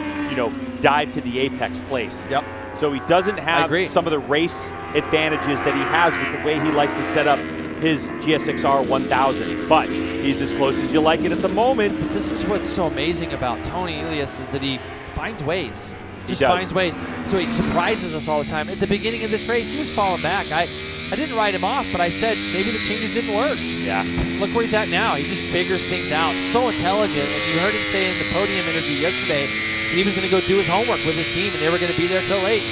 dive to the apex place. Yep. So he doesn't have some of the race advantages that he has with the way he likes to set up his GSXR 1000, but he's as close as you like it at the moment. This is what's so amazing about Tony Elias is that he finds ways. Just He does. finds ways. So he surprises us all the time. At the beginning of this race, he was falling back. I didn't write him off, but I said maybe the changes didn't work. Yeah. Look where he's at now. He just figures things out. So intelligent. And you heard him say in the podium interview yesterday that he was going to go do his homework with his team, and they were going to be there till 8.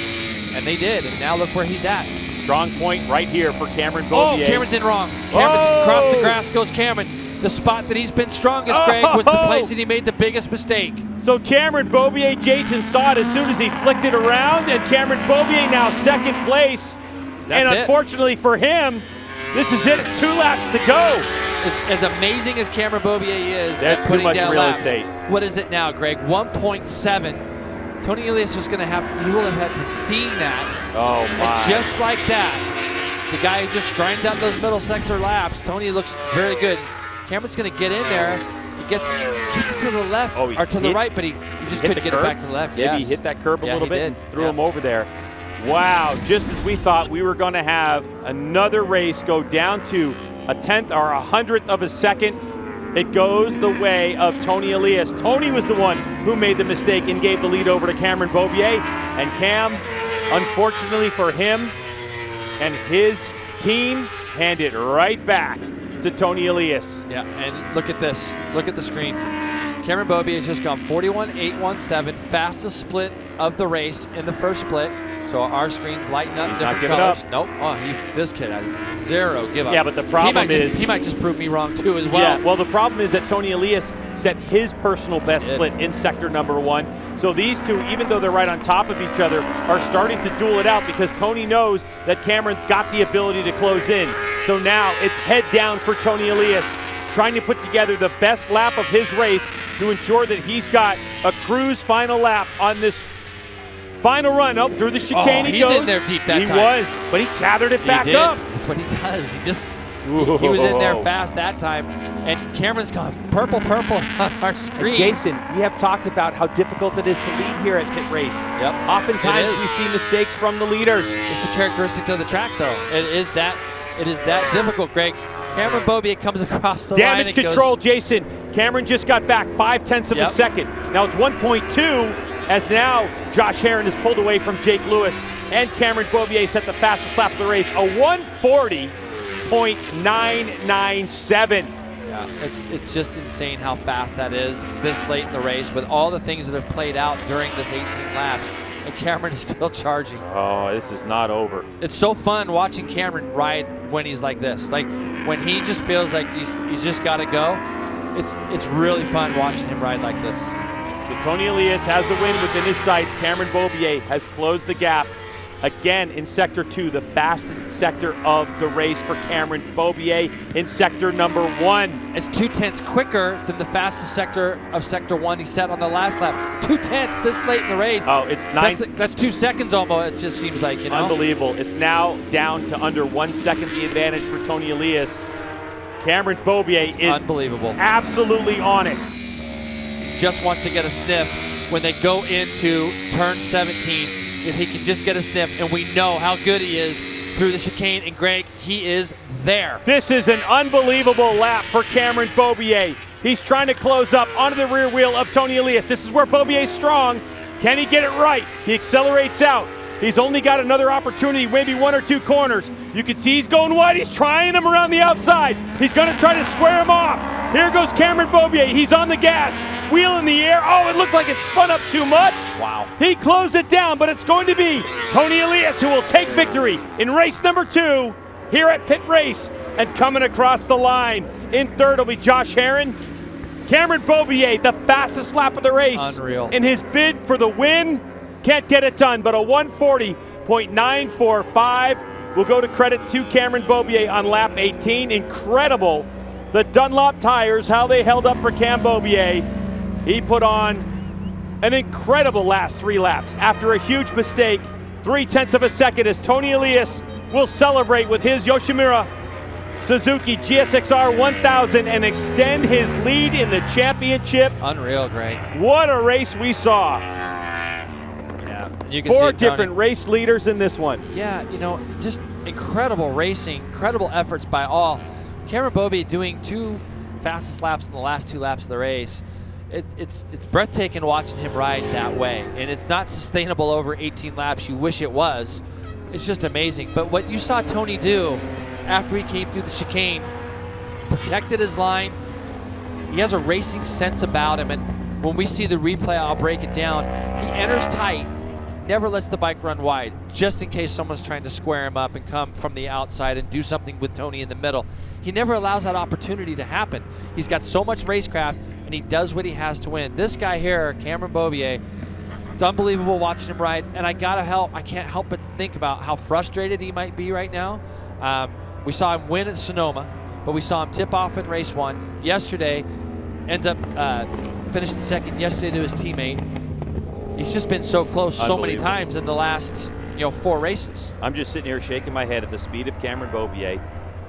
And they did. And now look where he's at. Strong point right here for Cameron Beaubier. Oh, Cameron's in wrong. Cameron's across the grass goes Cameron. The spot that he's been strongest, Greg, was the place that he made the biggest mistake. So Cameron Beaubier, Jason saw it as soon as he flicked it around, and Cameron Beaubier now second place. That's and it. unfortunately for him, this is it. 2 laps to go. As amazing as Cameron Beaubier is That's at too putting much down real laps, estate. what is it now, Greg? 1.7. Tony Elias was going to have, he will have had to see that. Oh, my. And just like that, the guy who just grinds out those middle sector laps, Tony looks very good. Cameron's going to get in there. He gets it to the left or to the right, but he just couldn't get it back to the left. Maybe he hit that curb a little bit and threw him over there. Wow, just as we thought we were going to have another race go down to a 10th or a 100th of a second. It goes the way of Tony Elias. Tony was the one who made the mistake and gave the lead over to Cameron Beaubier. And Cam, unfortunately for him and his team, handed right back to Tony Elias. Yeah, and look at this. Look at the screen. Cameron Beaubier has just gone 41.817, fastest split of the race in the first split. So our screen's lighting up different colors. Nope. Oh, this kid has zero give up. Yeah, but the problem he might just prove me wrong too as well. Yeah, well, the problem is that Tony Elias set his personal best split in sector number 1. So these two, even though they're right on top of each other, are starting to duel it out because Tony knows that Cameron's got the ability to close in. So now it's head down for Tony Elias, trying to put together the best lap of his race to ensure that he's got a cruise final lap on this final run up through the chicane. He's in there deep that time. He was, but he gathered it back up. That's what he does. He was in there fast that time. And Cameron's gone purple on our screen. Jason, we have talked about how difficult it is to lead here at Pit Race. Yep. Oftentimes we see mistakes from the leaders. It's the characteristic of the track, though. It is that difficult, Greg. Cameron Beaubier comes across the line. Damage control, Jason. Cameron just got back 0.5 of a second. Now it's 1.2. As now Josh Heron is pulled away from Jake Lewis, and Cameron Beaubier set the fastest lap of the race, a 140.997. Yeah, it's just insane how fast that is this late in the race with all the things that have played out during this 18 laps, and Cameron is still charging. Oh, this is not over. It's so fun watching Cameron ride when he's like this. Like when he just feels like he's just got to go. It's really fun watching him ride like this. So Tony Elias has the win within his sights. Cameron Beaubier has closed the gap again in Sector 2, the fastest sector of the race for Cameron Beaubier in Sector number 1. It's 0.2 quicker than the fastest sector of Sector 1 he set on the last lap. 0.2 this late in the race. Oh, it's 9. That's 2 seconds almost, it just seems like, you know. Unbelievable. It's now down to under 1 second the advantage for Tony Elias. Cameron Beaubier is unbelievable. Absolutely on it. Just wants to get a sniff when they go into turn 17. If he can just get a sniff, and we know how good he is through the chicane, and Greg, he is there. This is an unbelievable lap for Cameron Beaubier. He's trying to close up onto the rear wheel of Tony Elias. This is where Beaubier's strong. Can he get it right? He accelerates out. He's only got another opportunity, maybe 1 or 2 corners. You can see he's going wide. He's trying him around the outside. He's going to try to square him off. Here goes Cameron Beaubier. He's on the gas. Wheel in the air. Oh, it looked like it spun up too much. Wow. He closed it down, but it's going to be Tony Elias who will take victory in race number 2 here at PittRace. And coming across the line in third will be Josh Herron. Cameron Beaubier, the fastest lap of the race. Unreal. In his bid for the win. Can't get it done, but a 140.945 will go to credit to Cameron Beaubier on lap 18. Incredible. The Dunlop tires, how they held up for Cam Beaubier. He put on an incredible last 3 laps after a huge mistake. 0.3 of a second as Tony Elias will celebrate with his Yoshimura Suzuki GSXR 1000 and extend his lead in the championship. Unreal, Greg. What a race we saw. Yeah, you can 4 see different race leaders in this one. Yeah, you know, just incredible racing, incredible efforts by all. Cameron Beaubier doing 2 fastest laps in the last 2 laps of the race. It's breathtaking watching him ride that way, and it's not sustainable over 18 laps. You wish it was. It's just amazing. But what you saw Tony do after he came through the chicane, protected his line. He has a racing sense about him, and when we see the replay, I'll break it down. He enters tight, never lets the bike run wide, just in case someone's trying to square him up and come from the outside and do something with Tony in the middle. He never allows that opportunity to happen. He's got so much racecraft, and he does what he has to win. This guy here, Cameron Beaubier, it's unbelievable watching him ride, and I can't help but think about how frustrated he might be right now. We saw him win at Sonoma, but we saw him tip off in race 1. Yesterday, ends up finishing second yesterday to his teammate. He's just been so close so many times in the last 4 races. I'm just sitting here shaking my head at the speed of Cameron Beaubier.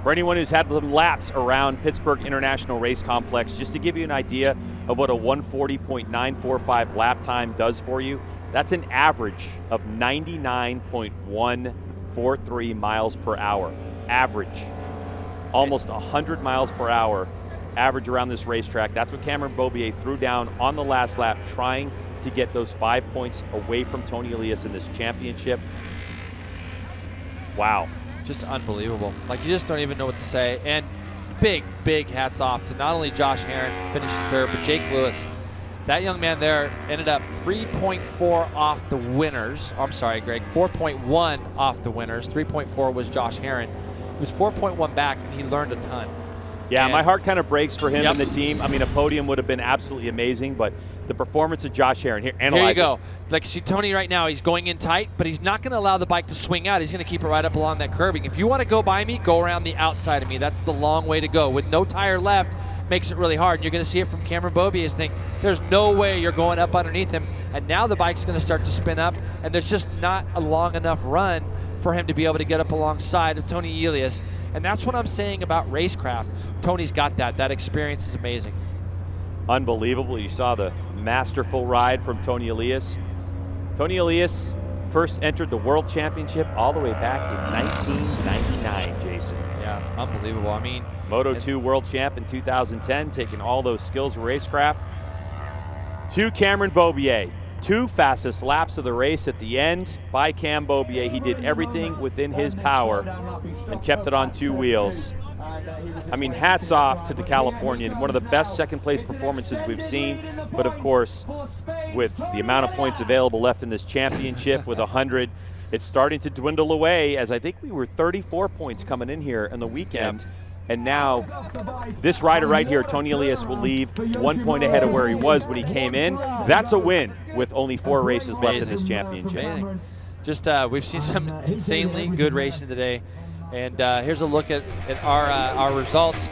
For anyone who's had some laps around Pittsburgh International Race Complex, just to give you an idea of what a 140.945 lap time does for you, that's an average of 99.143 miles per hour. Average. Almost 100 miles per hour average around this racetrack. That's what Cameron Beaubier threw down on the last lap, trying to get those 5 points away from Tony Elias in this championship. Wow. Just unbelievable. Like, you just don't even know what to say. And big hats off to not only Josh Herron finishing third, but Jake Lewis. That young man there ended up 3.4 off the winners. I'm sorry, Greg, 4.1 off the winners. 3.4 was Josh Herron. He was 4.1 back, and he learned a ton. Yeah, my heart kind of breaks for him and the team. I mean, a podium would have been absolutely amazing, but the performance of Josh Herron here, Here you go. Like, see Tony right now, he's going in tight, but he's not going to allow the bike to swing out. He's going to keep it right up along that curbing. If you want to go by me, go around the outside of me. That's the long way to go. With no tire left, makes it really hard. And you're going to see it from Cameron Beaubier's thing. There's no way you're going up underneath him. And now the bike's going to start to spin up, and there's just not a long enough run for him to be able to get up alongside of Tony Elias. And that's what I'm saying about racecraft. Tony's got that. That experience is amazing. Unbelievable. You saw the masterful ride from Tony Elias. Tony Elias first entered the World Championship all the way back in 1999, Jason. Yeah, unbelievable. I mean, Moto 2 World Champ in 2010, taking all those skills of racecraft to Cameron Beaubier. 2 fastest laps of the race at the end by Cam Beaubier. He did everything within his power and kept it on 2 wheels. I mean, hats off to the Californian. One of the best second-place performances we've seen. But, of course, with the amount of points available left in this championship with 100, it's starting to dwindle away, as I think we were 34 points coming in here on the weekend. And now this rider right here, Tony Elias, will leave 1 point ahead of where he was when he came in. That's a win with only 4 races left in this championship. Amazing. Just we've seen some insanely good racing today. And here's a look at our results.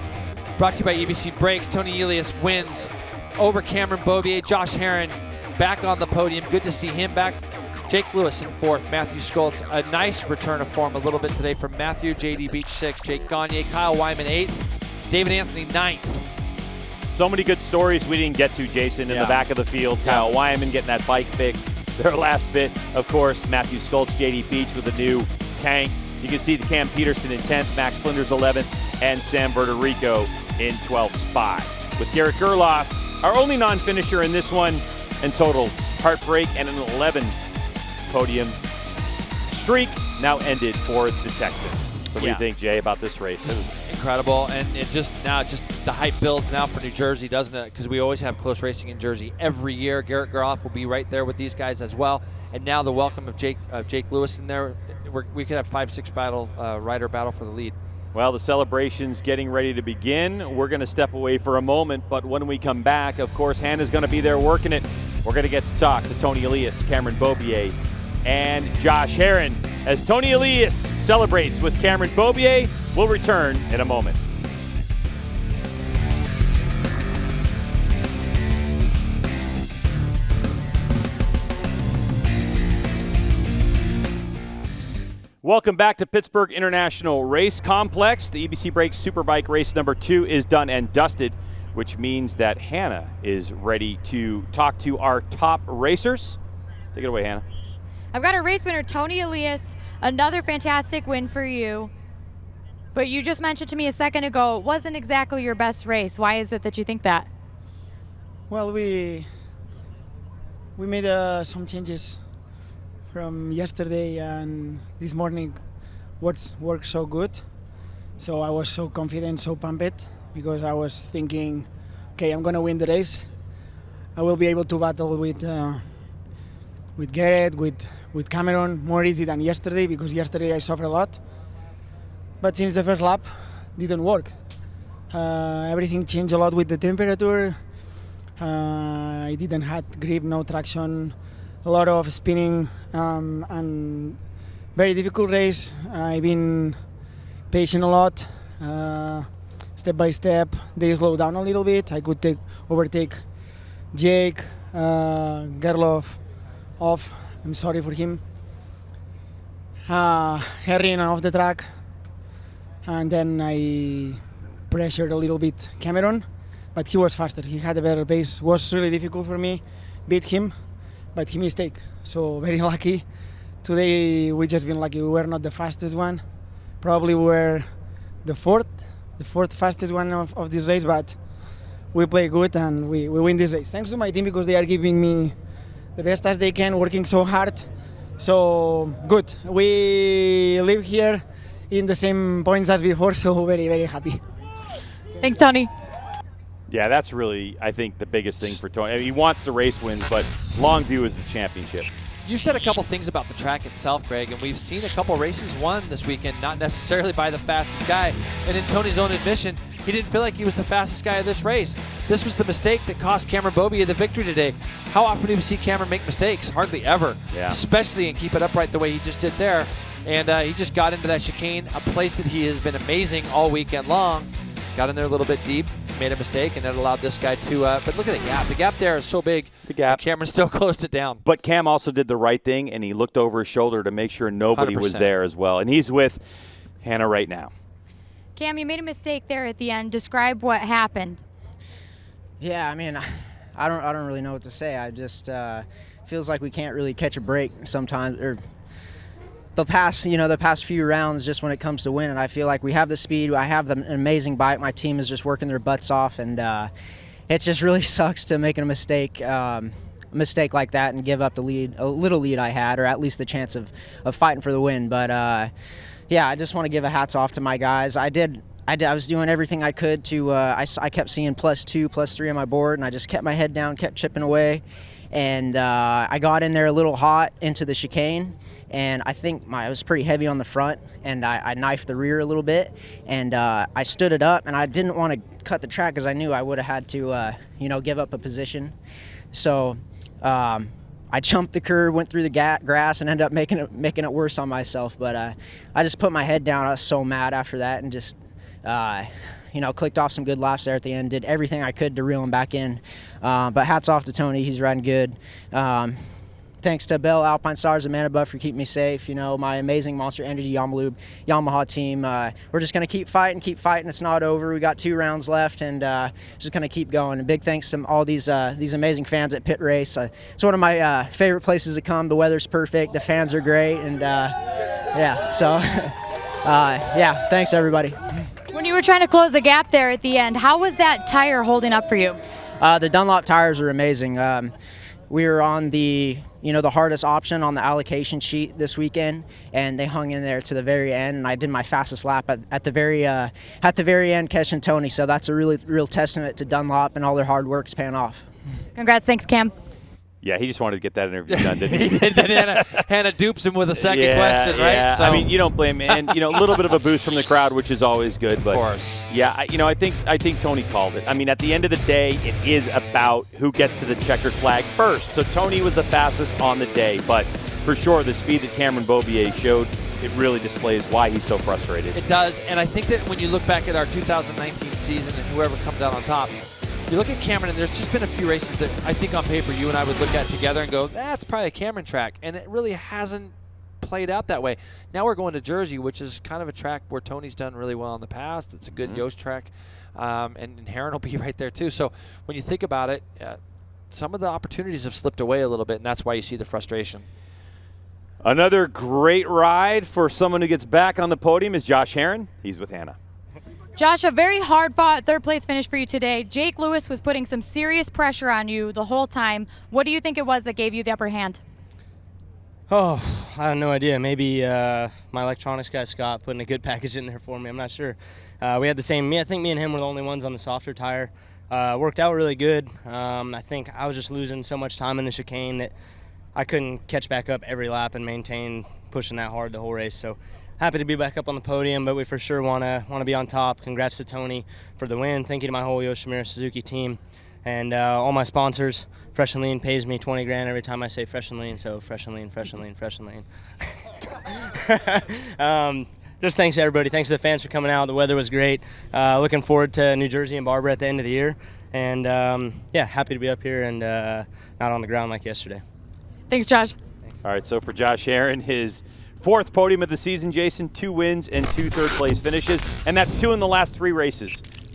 Brought to you by EBC Brakes. Tony Elias wins over Cameron Beaubier. Josh Herron back on the podium. Good to see him back. Jake Lewis in 4th. Matthew Skoltz, a nice return of form a little bit today from Matthew. JD Beach 6th. Jake Gagne, Kyle Wyman 8th. David Anthony 9th. So many good stories we didn't get to, Jason, in the back of the field. Kyle Wyman getting that bike fixed. Their last bit, of course, Matthew Skoltz, JD Beach with a new tank. You can see the Cam Peterson in 10th, Max Flinders 11th, and Sam Bertorico in 12th spot. With Garrett Gerloff, our only non-finisher in this one, and total heartbreak and an 11 podium streak now ended for the Texans. So what do you think, Jay, about this race? incredible, and it just the hype builds now for New Jersey, doesn't it? Because we always have close racing in Jersey every year. Garrett Gerloff will be right there with these guys as well, and now the welcome of Jake Lewis in there. We could have 5-6 rider battle for the lead. Well, the celebration's getting ready to begin. We're going to step away for a moment, but when we come back, of course, Hannah's going to be there working it. We're going to get to talk to Tony Elias, Cameron Beaubier, and Josh Herron. As Tony Elias celebrates with Cameron Beaubier, we'll return in a moment. Welcome back to Pittsburgh International Race Complex. The EBC Brakes Superbike race number 2 is done and dusted, which means that Hannah is ready to talk to our top racers. Take it away, Hannah. I've got a race winner, Tony Elias. Another fantastic win for you. But you just mentioned to me a second ago, it wasn't exactly your best race. Why is it that you think that? Well, we made some changes from yesterday, and this morning worked so good. So I was so confident, so pumped, because I was thinking, okay, I'm gonna win the race. I will be able to battle with Garrett, with Cameron, more easy than yesterday, because yesterday I suffered a lot. But since the first lap, didn't work. Everything changed a lot with the temperature. I didn't have grip, no traction, a lot of spinning, and very difficult race. I've been patient a lot, step by step. They slowed down a little bit. I could overtake Jake, Gerloff off. I'm sorry for him. Herring off the track, and then I pressured a little bit Cameron, but he was faster. He had a better pace. It was really difficult for me, beat him, but he mistake. So very lucky. Today we just been lucky. We were not the fastest one. Probably we were the fourth fastest one of this race, but we play good and we win this race. Thanks to my team, because they are giving me the best as they can, working so hard. So good. We live here in the same points as before, so very, very happy. Thanks, Tony. Yeah, that's really, I think, the biggest thing for Tony. I mean, he wants the race wins, but long view is the championship. You said a couple things about the track itself, Greg, and we've seen a couple races won this weekend, not necessarily by the fastest guy. And in Tony's own admission, he didn't feel like he was the fastest guy of this race. This was the mistake that cost Cameron Beaubier the victory today. How often do we see Cameron make mistakes? Hardly ever, especially and keep it upright the way he just did there. And he just got into that chicane, a place that he has been amazing all weekend long. Got in there a little bit deep, made a mistake, and that allowed this guy to, but look at the gap. The gap there is so big. The gap. Cameron still closed it down. But Cam also did the right thing, and he looked over his shoulder to make sure nobody 100%. Was there as well. And he's with Hannah right now. Cam, you made a mistake there at the end. Describe what happened. Yeah, I mean, I don't really know what to say. I just feels like we can't really catch a break sometimes, or the past few rounds, just when it comes to winning. I feel like we have the speed. I have an amazing bike. My team is just working their butts off, and it just really sucks to make a mistake like that and give up the lead, a little lead I had, or at least the chance of fighting for the win. But yeah, I just want to give a hats off to my guys. I was doing everything I could to. I kept seeing +2, +3 on my board, and I just kept my head down, kept chipping away. And I got in there a little hot into the chicane, and I think I was pretty heavy on the front, and I knifed the rear a little bit, and I stood it up, and I didn't want to cut the track because I knew I would have had to, give up a position. So I jumped the curb, went through the grass, and ended up making it worse on myself. But I just put my head down. I was so mad after that, and just clicked off some good laps there at the end, did everything I could to reel him back in. But hats off to Tony, he's riding good. Thanks to Bell, Alpine Stars, and Manabub for keeping me safe. My amazing Monster Energy Yamaha team. We're just going to keep fighting. It's not over. We got 2 rounds left, and just going to keep going. And big thanks to all these amazing fans at PittRace. It's one of my favorite places to come. The weather's perfect. The fans are great. And thanks everybody. When you were trying to close the gap there at the end, how was that tire holding up for you? The Dunlop tires are amazing. We were on the the hardest option on the allocation sheet this weekend, and they hung in there to the very end, and I did my fastest lap at the very end, catching Tony. So that's a real testament to Dunlop, and all their hard work's paying off. Congrats. Thanks, Cam. Yeah, he just wanted to get that interview done, didn't he? Then Hannah dupes him with a second question, right? Yeah. So. I mean, you don't blame him. And, a little bit of a boost from the crowd, which is always good. But of course. Yeah, I think Tony called it. I mean, at the end of the day, it is about who gets to the checkered flag first. So Tony was the fastest on the day. But for sure, the speed that Cameron Beaubier showed, it really displays why he's so frustrated. It does. And I think that when you look back at our 2019 season and whoever comes out on top, you look at Cameron, and there's just been a few races that I think on paper you and I would look at together and go, that's probably a Cameron track. And it really hasn't played out that way. Now we're going to Jersey, which is kind of a track where Tony's done really well in the past. It's a good Yost track. And Heron will be right there, too. So when you think about it, some of the opportunities have slipped away a little bit, and that's why you see the frustration. Another great ride for someone who gets back on the podium is Josh Heron. He's with Hannah. Josh, a very hard-fought third-place finish for you today. Jake Lewis was putting some serious pressure on you the whole time. What do you think it was that gave you the upper hand? Oh, I have no idea. Maybe my electronics guy, Scott, putting a good package in there for me. I'm not sure. We had the same. I think me and him were the only ones on the softer tire. Worked out really good. I think I was just losing so much time in the chicane that I couldn't catch back up every lap and maintain pushing that hard the whole race. So happy to be back up on the podium, but we for sure want to be on top. Congrats to Tony for the win. Thank you to my whole Yoshimura Suzuki team and all my sponsors. Fresh and Lean pays me 20 grand every time I say Fresh and Lean, so Fresh and Lean, Fresh and Lean, Fresh and Lean. Just thanks to everybody. Thanks to the fans for coming out. The weather was great. Looking forward to New Jersey and Barbara at the end of the year. And yeah, happy to be up here and not on the ground like yesterday. Thanks, Josh. Thanks. All right, so for Josh Heron, his fourth podium of the season, Jason, 2 wins and 2 third-place finishes, and that's 2 in the last 3 races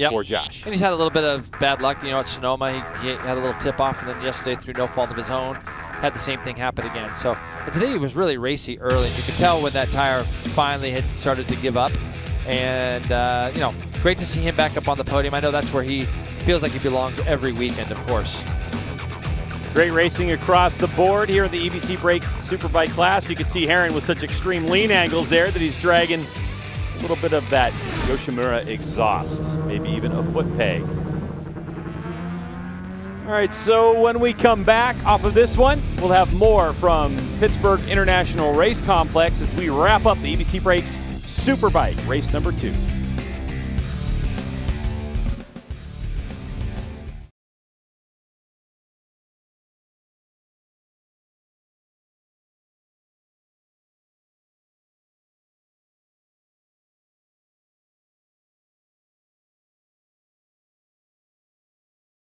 for Josh. And he's had a little bit of bad luck. At Sonoma, he had a little tip-off, and then yesterday, through no fault of his own, had the same thing happen again. So today he was really racy early. You could tell when that tire finally had started to give up. And, great to see him back up on the podium. I know that's where he feels like he belongs every weekend, of course. Great racing across the board here in the EBC Brakes Superbike class. You can see Heron with such extreme lean angles there that he's dragging a little bit of that Yoshimura exhaust, maybe even a foot peg. All right, so when we come back off of this one, we'll have more from Pittsburgh International Race Complex as we wrap up the EBC Brakes Superbike race number 2.